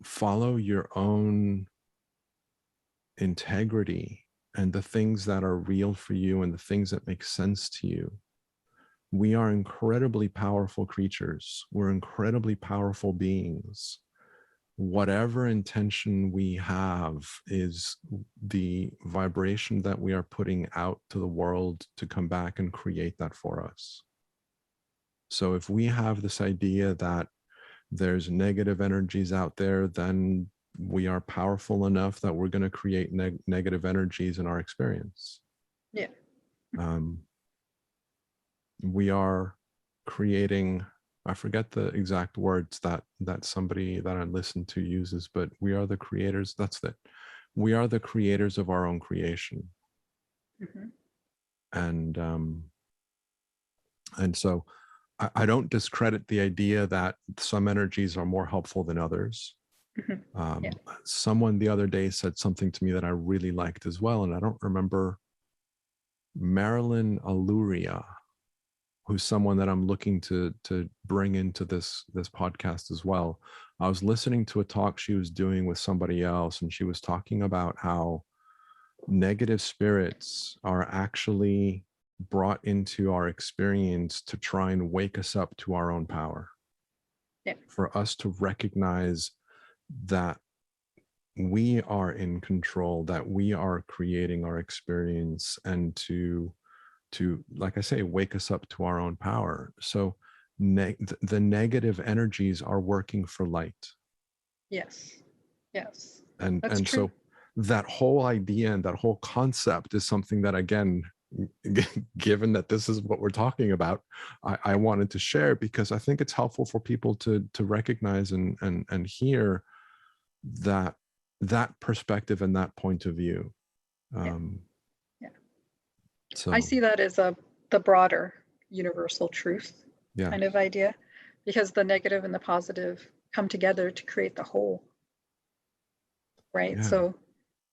follow your own integrity and the things that are real for you and the things that make sense to you. we are incredibly powerful creatures. We're incredibly powerful beings. Whatever intention we have is the vibration that we are putting out to the world to come back and create that for us. So if we have this idea that there's negative energies out there, then we are powerful enough that we're going to create negative energies in our experience. Yeah. We are creating, I forget the exact words that somebody that I listened to uses, but we are the creators. That's it. We are the creators of our own creation. And so I don't discredit the idea that some energies are more helpful than others. Someone the other day said something to me that I really liked as well, and I don't remember. Marilyn Aluria, who's someone that I'm looking to bring into this podcast as well. I was listening to a talk she was doing with somebody else, and she was talking about how negative spirits are actually brought into our experience to try and wake us up to our own power. Yeah. For us to recognize that we are in control, that we are creating our experience, and to like I say, wake us up to our own power. So the negative energies are working for light. Yes. And That's and true. So that whole idea and that whole concept is something that, again, given that this is what we're talking about, I wanted to share, because I think it's helpful for people to recognize and hear that perspective and that point of view. So I see that as the broader universal truth kind of idea, because the negative and the positive come together to create the whole, right? So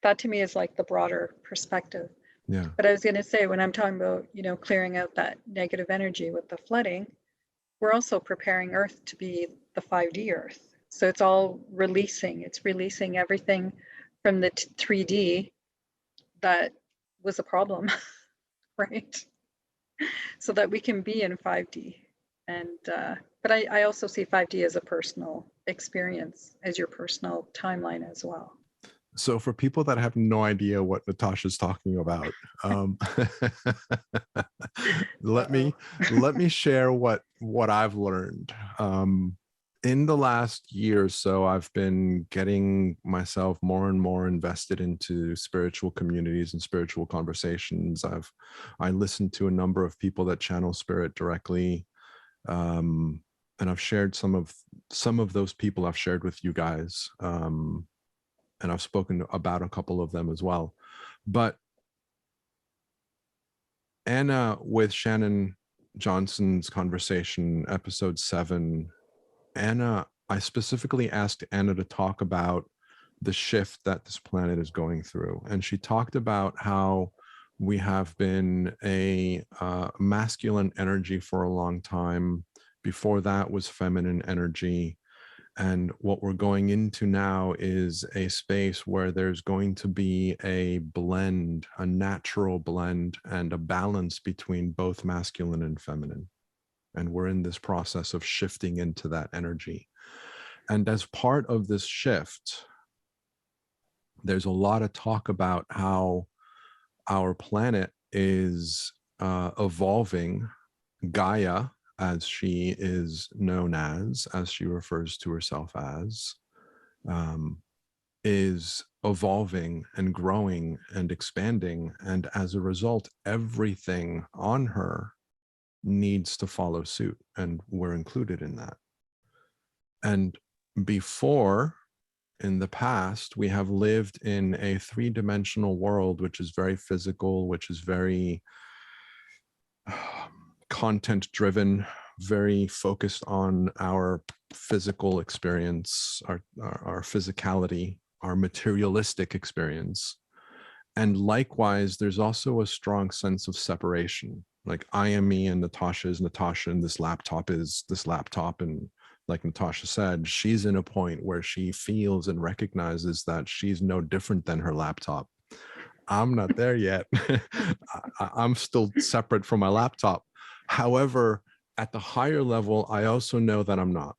that to me is like the broader perspective. But I was going to say, when I'm talking about, clearing out that negative energy with the flooding, we're also preparing Earth to be the 5D Earth. So it's all releasing. It's releasing everything from the 3D that was a problem, right? So that we can be in 5D. And but I also see 5D as a personal experience, as your personal timeline as well. So for people that have no idea what Natasha's talking about, let me share what I've learned. In the last year or so, I've been getting myself more and more invested into spiritual communities and spiritual conversations. I listened to a number of people that channel spirit directly, and I've shared some of those people I've shared with you guys. And I've spoken about a couple of them as well. But Anna with Shannon Johnson's conversation, episode 7, I specifically asked Anna to talk about the shift that this planet is going through. And she talked about how we have been a masculine energy for a long time. Before that was feminine energy. And what we're going into now is a space where there's going to be a blend, a natural blend, and a balance between both masculine and feminine. And we're in this process of shifting into that energy. And as part of this shift, there's a lot of talk about how our planet is evolving. Gaia, as she is known as she refers to herself as, is evolving and growing and expanding. And as a result, everything on her needs to follow suit. And we're included in that. And before, in the past, we have lived in a 3-dimensional world, which is very physical, which is very content driven, very focused on our physical experience, our physicality, our materialistic experience. And likewise, there's also a strong sense of separation. Like, I am me and Natasha is Natasha, and this laptop is this laptop. And like Natasha said, she's in a point where she feels and recognizes that she's no different than her laptop. I'm not there yet. I'm still separate from my laptop. However, at the higher level, I also know that I'm not.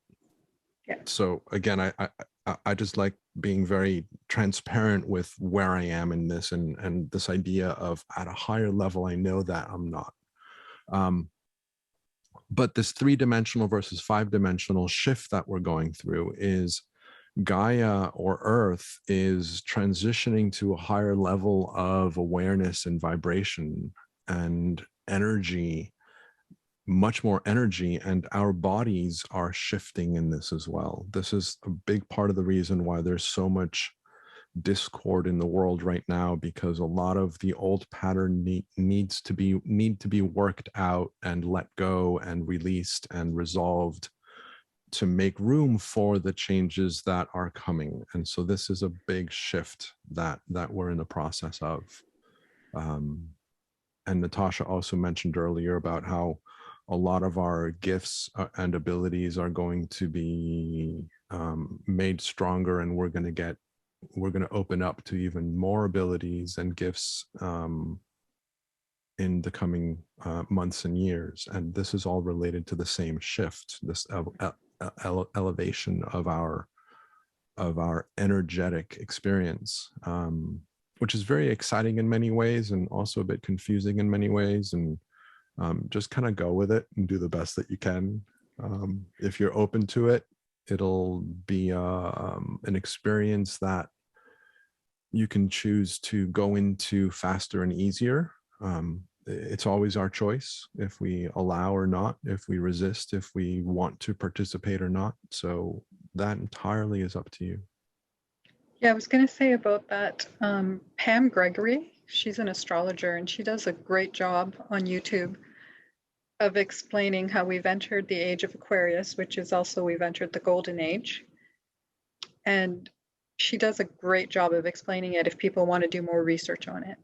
Yeah. So again, I just like being very transparent with where I am in this, and this idea of at a higher level, I know that I'm not. But this 3-dimensional versus 5-dimensional shift that we're going through is Gaia, or Earth, is transitioning to a higher level of awareness and vibration and energy, much more energy, and our bodies are shifting in this as well. This is a big part of the reason why there's so much discord in the world right now, because a lot of the old pattern need to be worked out and let go and released and resolved to make room for the changes that are coming. And so this is a big shift that we're in the process of. And Natasha also mentioned earlier about how a lot of our gifts and abilities are going to be made stronger, and we're going to open up to even more abilities and gifts in the coming months and years. And this is all related to the same shift, this elevation of our energetic experience, which is very exciting in many ways and also a bit confusing in many ways. And just kind of go with it and do the best that you can. If you're open to it, it'll be an experience that you can choose to go into faster and easier. It's always our choice if we allow or not, if we resist, if we want to participate or not. So that entirely is up to you. Yeah, I was going to say about that. Pam Gregory, she's an astrologer, and she does a great job on YouTube of explaining how we've entered the age of Aquarius, which is also we've entered the golden age. And she does a great job of explaining it if people want to do more research on it.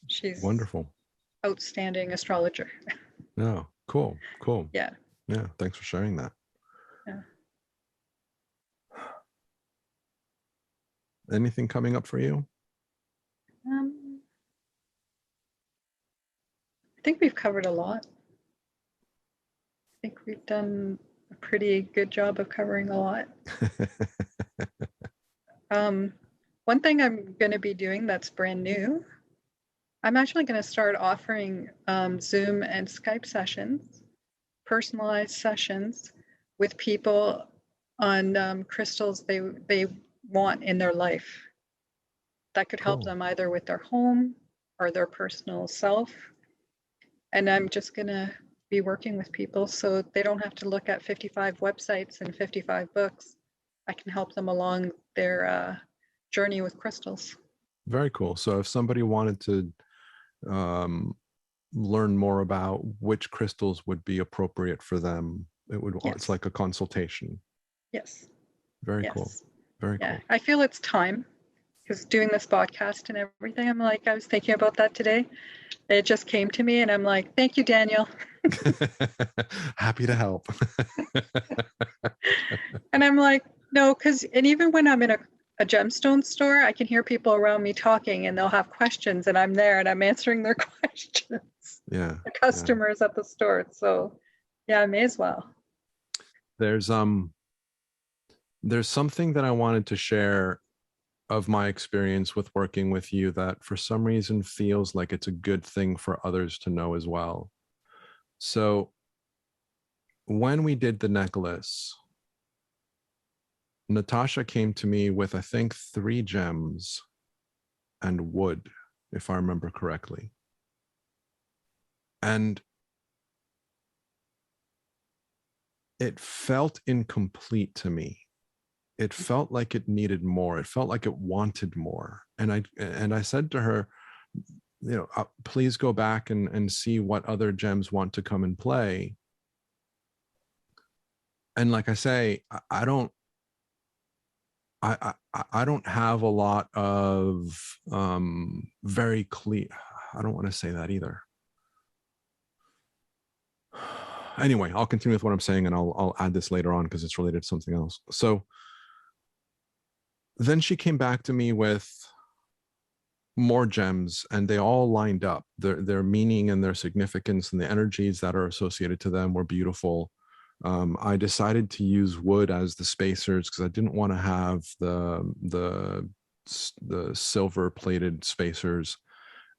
She's wonderful, outstanding astrologer. Yeah, cool. Yeah. Thanks for sharing that. Yeah. Anything coming up for you? I think we've covered a lot. I think we've done a pretty good job of covering a lot. One thing I'm going to be doing that's brand new, I'm actually going to start offering Zoom and Skype sessions, personalized sessions with people on crystals they want in their life that could help them either with their home or their personal self. And I'm just going to be working with people so they don't have to look at 55 websites and 55 books. I can help them along their journey with crystals. Very cool. So if somebody wanted to learn more about which crystals would be appropriate for them, it's like a consultation. Yes. Very cool. Very cool. I feel it's time, because doing this podcast and everything, I'm like, I was thinking about that today. It just came to me and I'm like, thank you, Daniel. Happy to help. And I'm like, no, and even when I'm in a gemstone store, I can hear people around me talking and they'll have questions and I'm there and I'm answering their questions. Yeah. The customers at the store. So yeah, I may as well. There's something that I wanted to share of my experience with working with you that for some reason feels like it's a good thing for others to know as well. So when we did the necklace, Natasha came to me with, I think, 3 gems and wood, if I remember correctly. And it felt incomplete to me. It felt like it needed more. It felt like it wanted more. And I said to her, please go back and see what other gems want to come and play. And like I say, I don't have a lot of very clear, I don't want to say that either. Anyway, I'll continue with what I'm saying and I'll add this later on because it's related to something else. So then she came back to me with more gems, and they all lined up. Their meaning and their significance and the energies that are associated to them were beautiful. I decided to use wood as the spacers because I didn't want to have the silver plated spacers,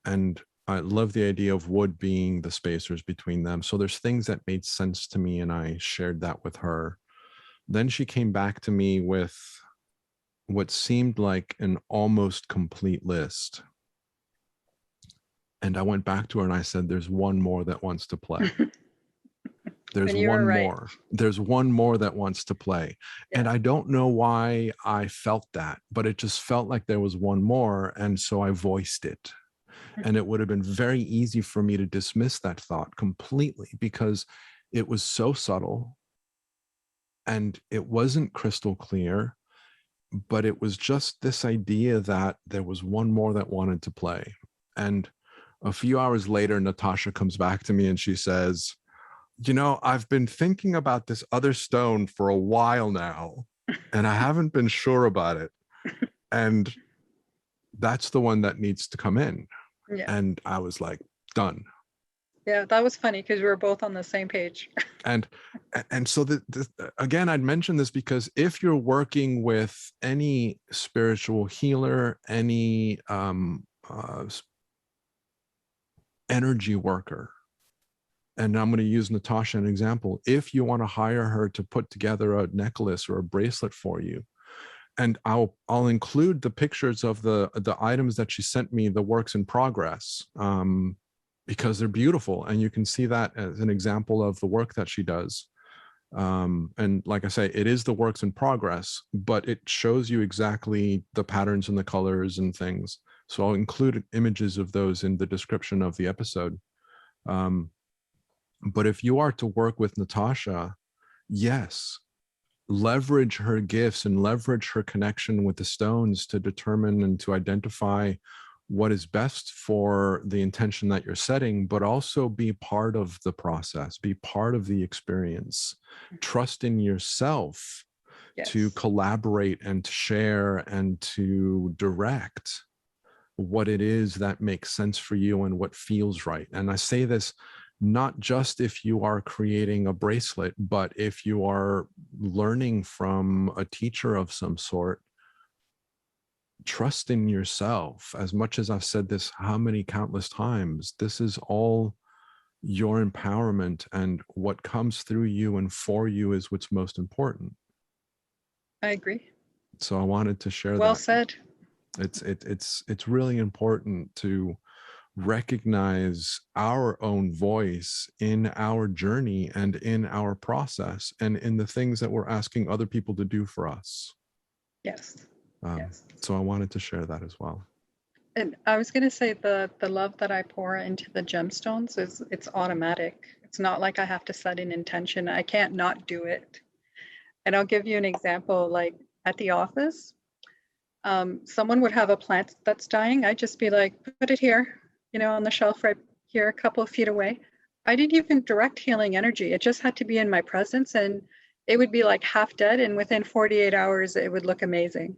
and I love the idea of wood being the spacers between them. So there's things that made sense to me, and I shared that with her. Then she came back to me with what seemed like an almost complete list. And I went back to her and I said, there's one more that wants to play. There's And you were one right. more. There's one more that wants to play. Yeah. And I don't know why I felt that, but it just felt like there was one more. And so I voiced it. And it would have been very easy for me to dismiss that thought completely because it was so subtle and it wasn't crystal clear, but it was just this idea that there was one more that wanted to play. And a few hours later, Natasha comes back to me and she says, you know, I've been thinking about this other stone for a while now, and I haven't been sure about it. And that's the one that needs to come in. Yeah. And I was like, done. Yeah, that was funny because we were both on the same page. And so again, I'd mention this because if you're working with any spiritual healer, any energy worker, and I'm going to use Natasha an example, if you want to hire her to put together a necklace or a bracelet for you, and I'll include the pictures of the items that she sent me, the works in progress, because they're beautiful, and you can see that as an example of the work that she does. And like I say, it is the works in progress, but it shows you exactly the patterns and the colors and things. So I'll include images of those in the description of the episode. But if you are to work with Natasha, yes, leverage her gifts and leverage her connection with the stones to determine and to identify what is best for the intention that you're setting, but also be part of the process, be part of the experience. Trust in yourself to collaborate and to share and to direct what it is that makes sense for you and what feels right. And I say this not just if you are creating a bracelet, but if you are learning from a teacher of some sort. Trust in yourself. As much as I've said this how many countless times, this is all your empowerment, and what comes through you and for you is what's most important. I agree. So I wanted to share that. Well said. It's really important to recognize our own voice in our journey and in our process and in the things that we're asking other people to do for us. Yes. So I wanted to share that as well. And I was going to say the love that I pour into the gemstones it's automatic. It's not like I have to set an intention. I can't not do it. And I'll give you an example. Like at the office, someone would have a plant that's dying. I'd just be like, put it here, on the shelf right here, a couple of feet away. I didn't even direct healing energy. It just had to be in my presence, and it would be like half dead, and within 48 hours, it would look amazing.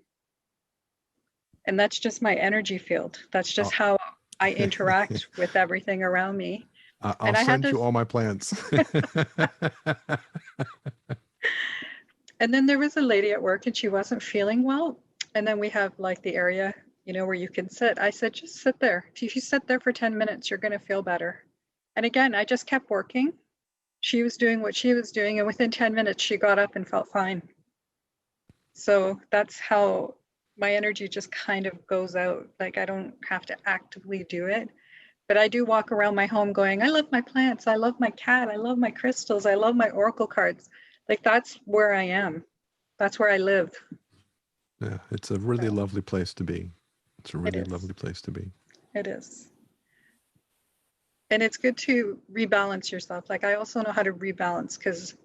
And that's just my energy field. That's just how I interact with everything around me. I'll send you all my plants. And then there was a lady at work and she wasn't feeling well. And then we have like the area, where you can sit. I said, just sit there. If you sit there for 10 minutes, you're going to feel better. And again, I just kept working. She was doing what she was doing. And within 10 minutes, she got up and felt fine. So that's how my energy just kind of goes out. Like I don't have to actively do it, but I do walk around my home going, I love my plants. I love my cat. I love my crystals. I love my oracle cards. Like that's where I am. That's where I live. Yeah, it's a really lovely place to be. It's a really lovely place to be. It is. And it's good to rebalance yourself. Like I also know how to rebalance, because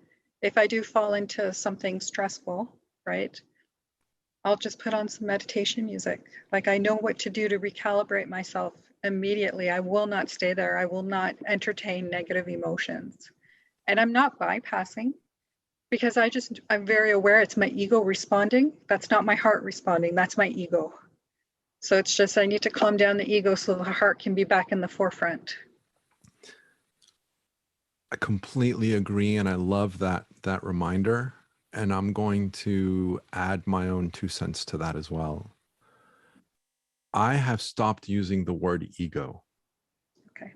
if I do fall into something stressful, right, I'll just put on some meditation music. Like I know what to do to recalibrate myself immediately. I will not stay there. I will not entertain negative emotions. And I'm not bypassing, because I'm very aware it's my ego responding. That's not my heart responding. That's my ego. So it's just, I need to calm down the ego so the heart can be back in the forefront. I completely agree, and I love that reminder. And I'm going to add my own 2 cents to that as well. I have stopped using the word ego. Okay.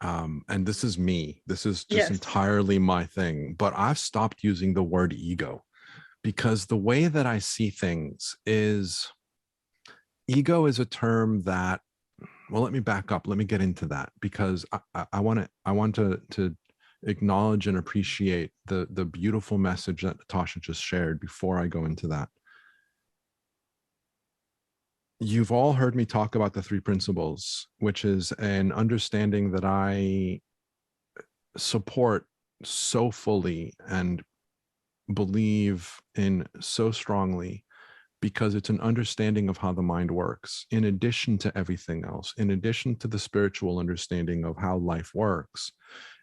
And this is me. This is just Yes. entirely my thing. But I've stopped using the word ego because the way that I see things is ego is a term that, well, let me back up. Let me get into that because I want to acknowledge and appreciate the beautiful message that Natasha just shared before I go into that. You've all heard me talk about the 3 principles, which is an understanding that I support so fully and believe in so strongly, because it's an understanding of how the mind works, in addition to everything else, in addition to the spiritual understanding of how life works.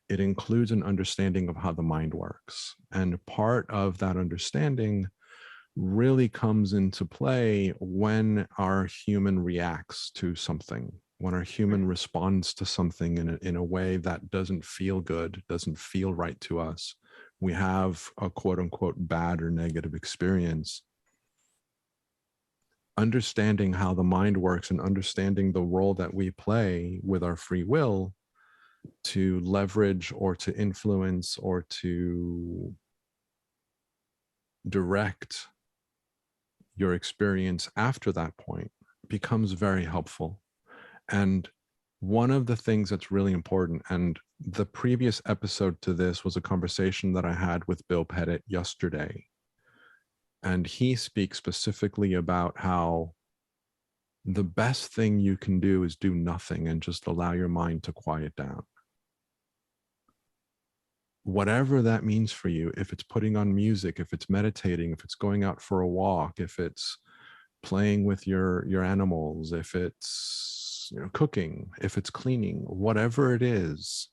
It includes an understanding of how the mind works. And part of that understanding really comes into play when our human reacts to something, when our human responds to something in a way that doesn't feel good, doesn't feel right to us. We have a quote unquote bad or negative experience. Understanding how the mind works and understanding the role that we play with our free will to leverage or to influence or to direct your experience after that point becomes very helpful. And one of the things that's really important, and the previous episode to this was a conversation that I had with Bill Pettit yesterday. And he speaks specifically about how the best thing you can do is do nothing and just allow your mind to quiet down. Whatever that means for you, if it's putting on music, if it's meditating, if it's going out for a walk, if it's playing with your animals, if it's cooking, if it's cleaning, whatever it is,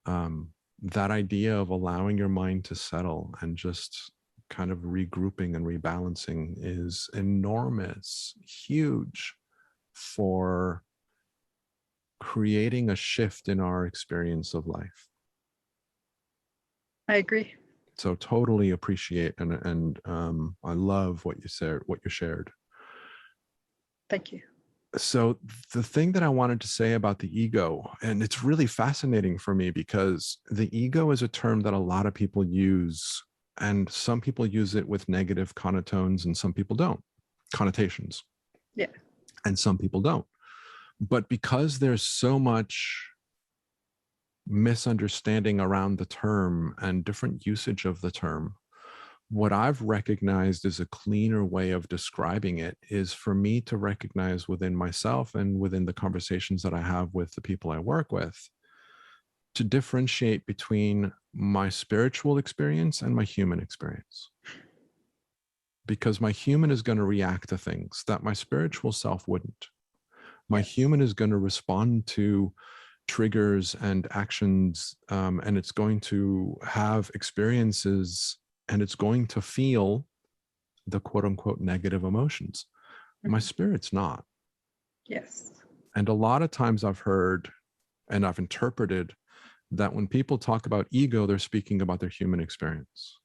that idea of allowing your mind to settle and just kind of regrouping and rebalancing is enormous, huge for creating a shift in our experience of life. I agree. So totally appreciate and I love what you shared. Thank you. So the thing that I wanted to say about the ego, and it's really fascinating for me because the ego is a term that a lot of people use, and some people use it with negative connotations and some people don't, connotations. Yeah. And some people don't. But because there's so much misunderstanding around the term and different usage of the term, what I've recognized as a cleaner way of describing it is for me to recognize within myself and within the conversations that I have with the people I work with, to differentiate between my spiritual experience and my human experience. Because my human is going to react to things that my spiritual self wouldn't. My human is going to respond to triggers and actions, and it's going to have experiences, and it's going to feel the quote unquote negative emotions. My spirit's not. Yes. And a lot of times I've heard and I've interpreted that when people talk about ego, they're speaking about their human experience.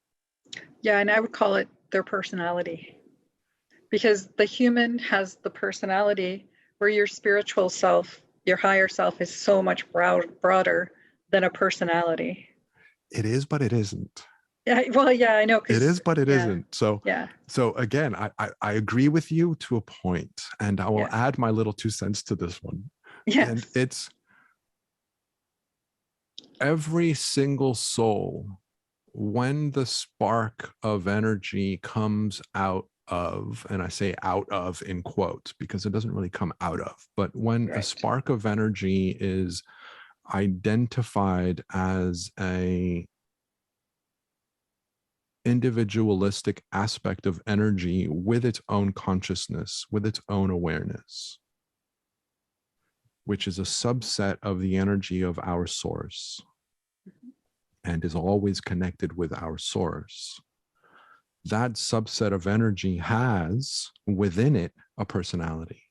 Yeah, and I would call it their personality, because the human has the personality where your spiritual self, your higher self, is so much broader than a personality. It is, but it isn't. Yeah, well, yeah, I know. It is, but it isn't. So, yeah. So again, I agree with you to a point, and I will add my little 2 cents to this one. Yes. And it's every single soul, when the spark of energy comes out of, and I say out of in quotes because it doesn't really come out of, but when a spark of energy is identified as a individualistic aspect of energy with its own consciousness, with its own awareness, which is a subset of the energy of our source and is always connected with our source. That subset of energy has within it a personality.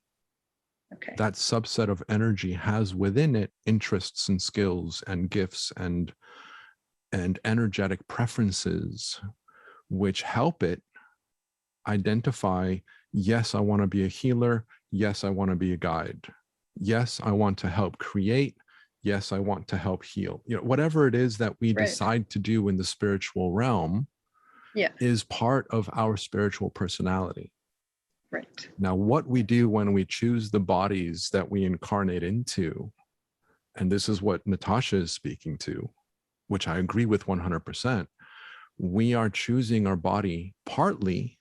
Okay. That subset of energy has within it interests and skills and gifts and energetic preferences, which help it identify, yes, I want to be a healer. Yes, I want to be a guide. Yes, I want to help create. Yes, I want to help heal. You know, whatever it is that we Right. decide to do in the spiritual realm Yeah. is part of our spiritual personality. Right. Now, what we do when we choose the bodies that we incarnate into, and this is what Natasha is speaking to, which I agree with 100%, we are choosing our body partly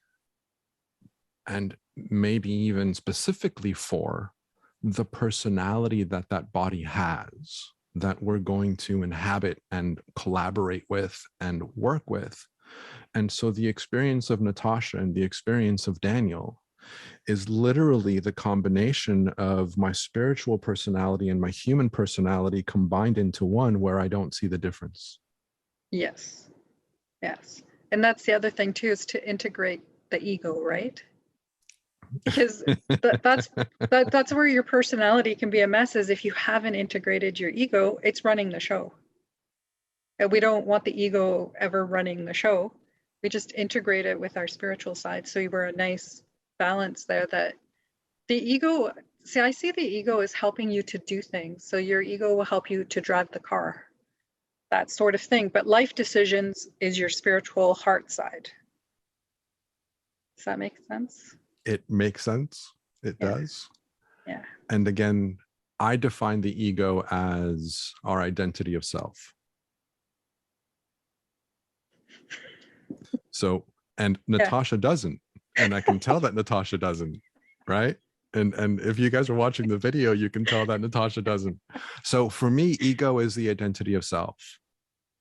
and maybe even specifically for the personality that that body has, that we're going to inhabit and collaborate with and work with. And so the experience of Natasha and the experience of Daniel is literally the combination of my spiritual personality and my human personality combined into one, where I don't see the difference. Yes. Yes. And that's the other thing too, is to integrate the ego, right? Because that's where your personality can be a mess, is if you haven't integrated your ego, it's running the show. And we don't want the ego ever running the show. We just integrate it with our spiritual side. So we're a nice balance there, that the ego, see, I see the ego as helping you to do things. So your ego will help you to drive the car, that sort of thing. But life decisions is your spiritual heart side. Does that make sense? It makes sense. It does. Yeah. And again, I define the ego as our identity of self. So, and Natasha doesn't, and I can tell that Natasha doesn't, right? And if you guys are watching the video, you can tell that Natasha doesn't. So for me, ego is the identity of self.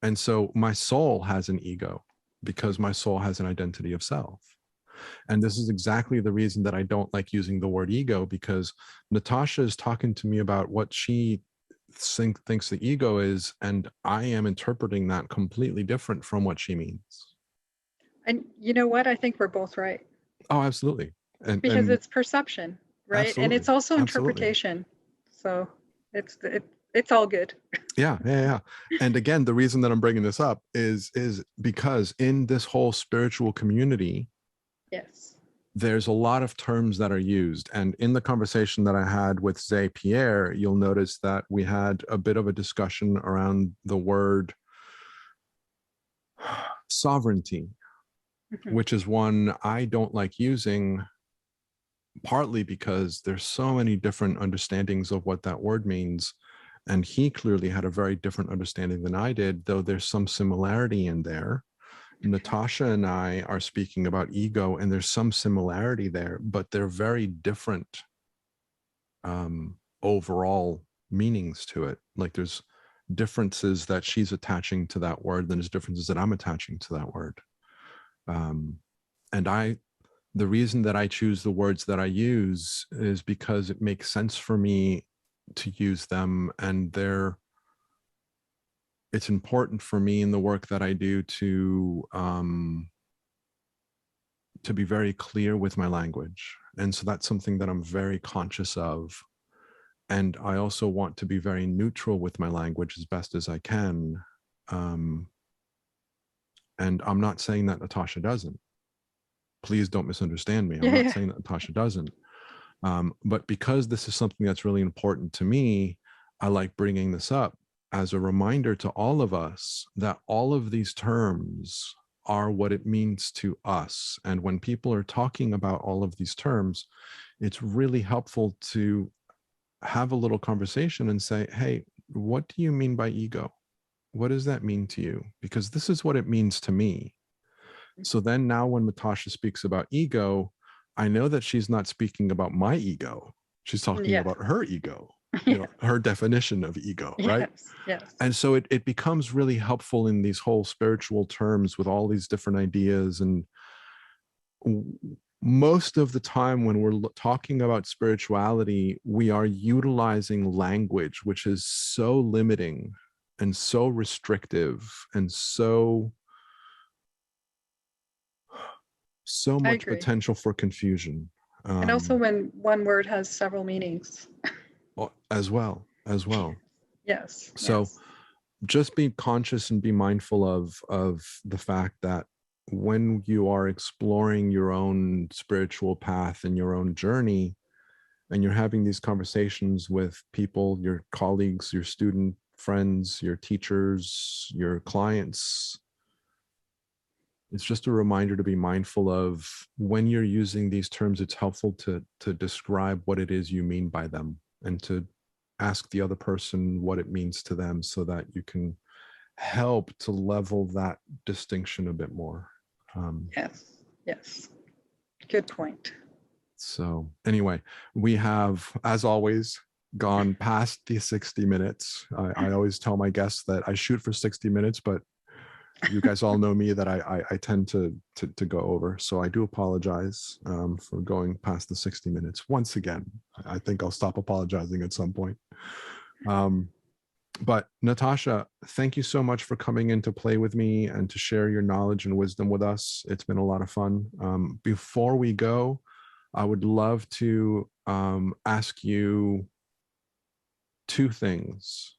And so my soul has an ego because my soul has an identity of self. And this is exactly the reason that I don't like using the word ego, because Natasha is talking to me about what she thinks the ego is, and I am interpreting that completely different from what she means. And you know what? I think we're both right. Oh, absolutely. Because it's perception, right? Absolutely. And it's also Absolutely. Interpretation. So it's all good. Yeah. And again, the reason that I'm bringing this up is because in this whole spiritual community, yes, there's a lot of terms that are used. And in the conversation that I had with Zay Pierre, you'll notice that we had a bit of a discussion around the word sovereignty, which is one I don't like using, partly because there's so many different understandings of what that word means. And he clearly had a very different understanding than I did, though there's some similarity in there. Natasha and I are speaking about ego, and there's some similarity there, but they're very different overall meanings to it. Like there's differences that she's attaching to that word, then there's differences that I'm attaching to that word. And the reason that I choose the words that I use is because it makes sense for me to use them, and it's important for me in the work that I do to be very clear with my language. And so that's something that I'm very conscious of. And I also want to be very neutral with my language as best as I can. And I'm not saying that Natasha doesn't. Please don't misunderstand me. I'm not saying that Natasha doesn't. But because this is something that's really important to me, I like bringing this up as a reminder to all of us that all of these terms are what it means to us. And when people are talking about all of these terms, it's really helpful to have a little conversation and say, hey, what do you mean by ego? What does that mean to you? Because this is what it means to me. So then now when Natasha speaks about ego, I know that she's not speaking about my ego. She's talking about her ego, you know, her definition of ego, right? Yes. And so it becomes really helpful in these whole spiritual terms with all these different ideas. And most of the time when we're talking about spirituality, we are utilizing language which is so limiting and so restrictive and so much potential for confusion. And also when one word has several meanings. As well. Yes. So yes. just be conscious and be mindful of the fact that when you are exploring your own spiritual path and your own journey, and you're having these conversations with people, your colleagues, your student friends, your teachers, your clients, it's just a reminder to be mindful of when you're using these terms. It's helpful to describe what it is you mean by them, and to ask the other person what it means to them, so that you can help to level that distinction a bit more. Yes. Good point. So anyway, we have, as always, gone past the 60 minutes. I always tell my guests that I shoot for 60 minutes, but you guys all know me, that I tend to go over. So I do apologize for going past the 60 minutes. Once again, I think I'll stop apologizing at some point. But Natasha, thank you so much for coming in to play with me and to share your knowledge and wisdom with us. It's been a lot of fun. Before we go, I would love to ask you two things.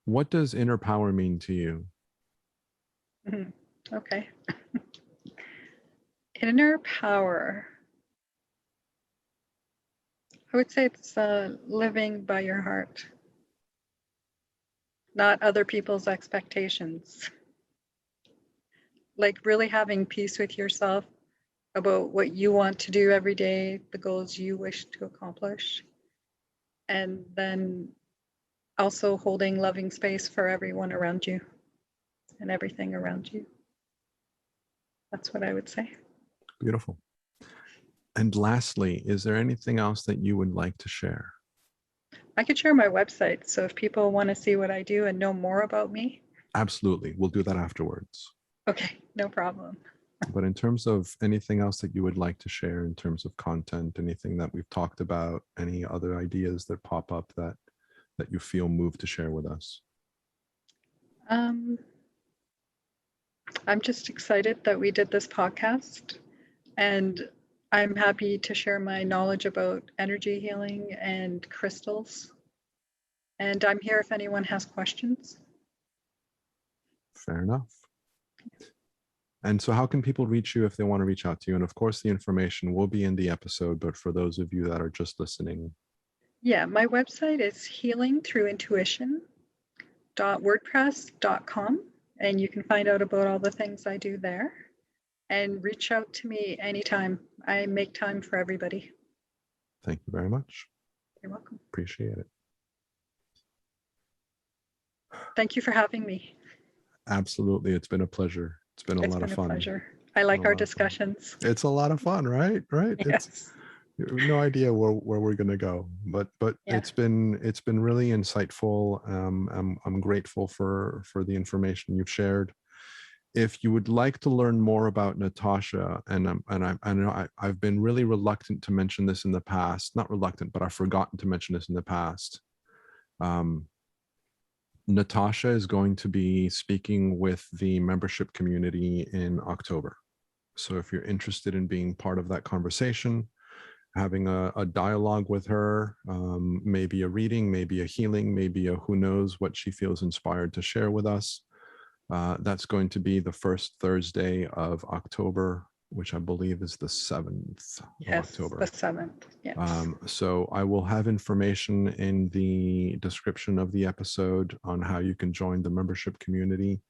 What does inner power mean to you? Okay. Inner power. I would say it's living by your heart, not other people's expectations. Like really having peace with yourself about what you want to do every day, the goals you wish to accomplish, and then also holding loving space for everyone around you and everything around you. That's what I would say. Beautiful. And lastly, is there anything else that you would like to share? I could share my website, so if people want to see what I do and know more about me. Absolutely. We'll do that afterwards. Okay, no problem. But in terms of anything else that you would like to share in terms of content, anything that we've talked about, any other ideas that pop up that you feel moved to share with us? I'm just excited that we did this podcast, and I'm happy to share my knowledge about energy healing and crystals. And I'm here if anyone has questions. Fair enough. And so how can people reach you if they want to reach out to you? And of course, the information will be in the episode, but for those of you that are just listening. Yeah, my website is healingthroughintuition.wordpress.com, and you can find out about all the things I do there. And reach out to me anytime. I make time for everybody. Thank you very much. You're welcome. Appreciate it. Thank you for having me. Absolutely. It's been a pleasure. It's been a lot of fun. Pleasure. I like our discussions. It's a lot of fun, right? Yes. No idea where we're going to go, but yeah. It's been really insightful. I'm grateful for the information you've shared. If you would like to learn more about Natasha, and I know I've been really reluctant to mention this in the past, not reluctant, but I've forgotten to mention this in the past. Natasha is going to be speaking with the membership community in October. So if you're interested in being part of that conversation, having a dialogue with her, maybe a reading, maybe a healing, maybe a who knows what she feels inspired to share with us, that's going to be the first Thursday of October, which I believe is the 7th of October. Yes, the 7th, yes. So I will have information in the description of the episode on how you can join the membership community.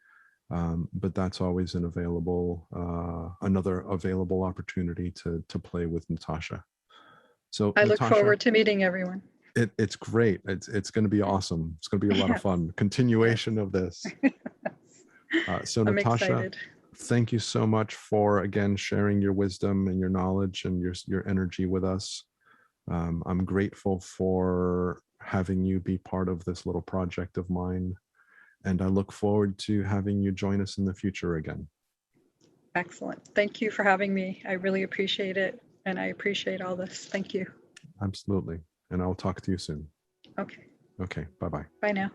But that's always another available opportunity to play with Natasha. So I Natasha, look forward to meeting everyone. It's great. It's going to be awesome. It's going to be a lot of fun. Continuation of this. So I'm Natasha, excited. Thank you so much for, again, sharing your wisdom and your knowledge and your energy with us. I'm grateful for having you be part of this little project of mine. And I look forward to having you join us in the future again. Excellent. Thank you for having me. I really appreciate it. And I appreciate all this. Thank you. Absolutely. And I'll talk to you soon. Okay. Okay. Bye-bye. Bye now.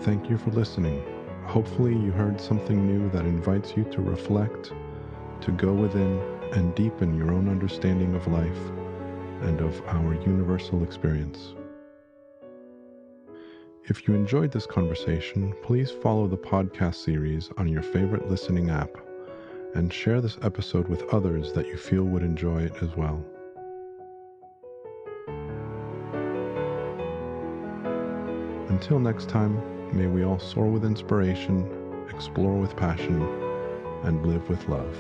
Thank you for listening. Hopefully you heard something new that invites you to reflect, to go within and deepen your own understanding of life and of our universal experience. If you enjoyed this conversation, please follow the podcast series on your favorite listening app and share this episode with others that you feel would enjoy it as well. Until next time, may we all soar with inspiration, explore with passion, and live with love.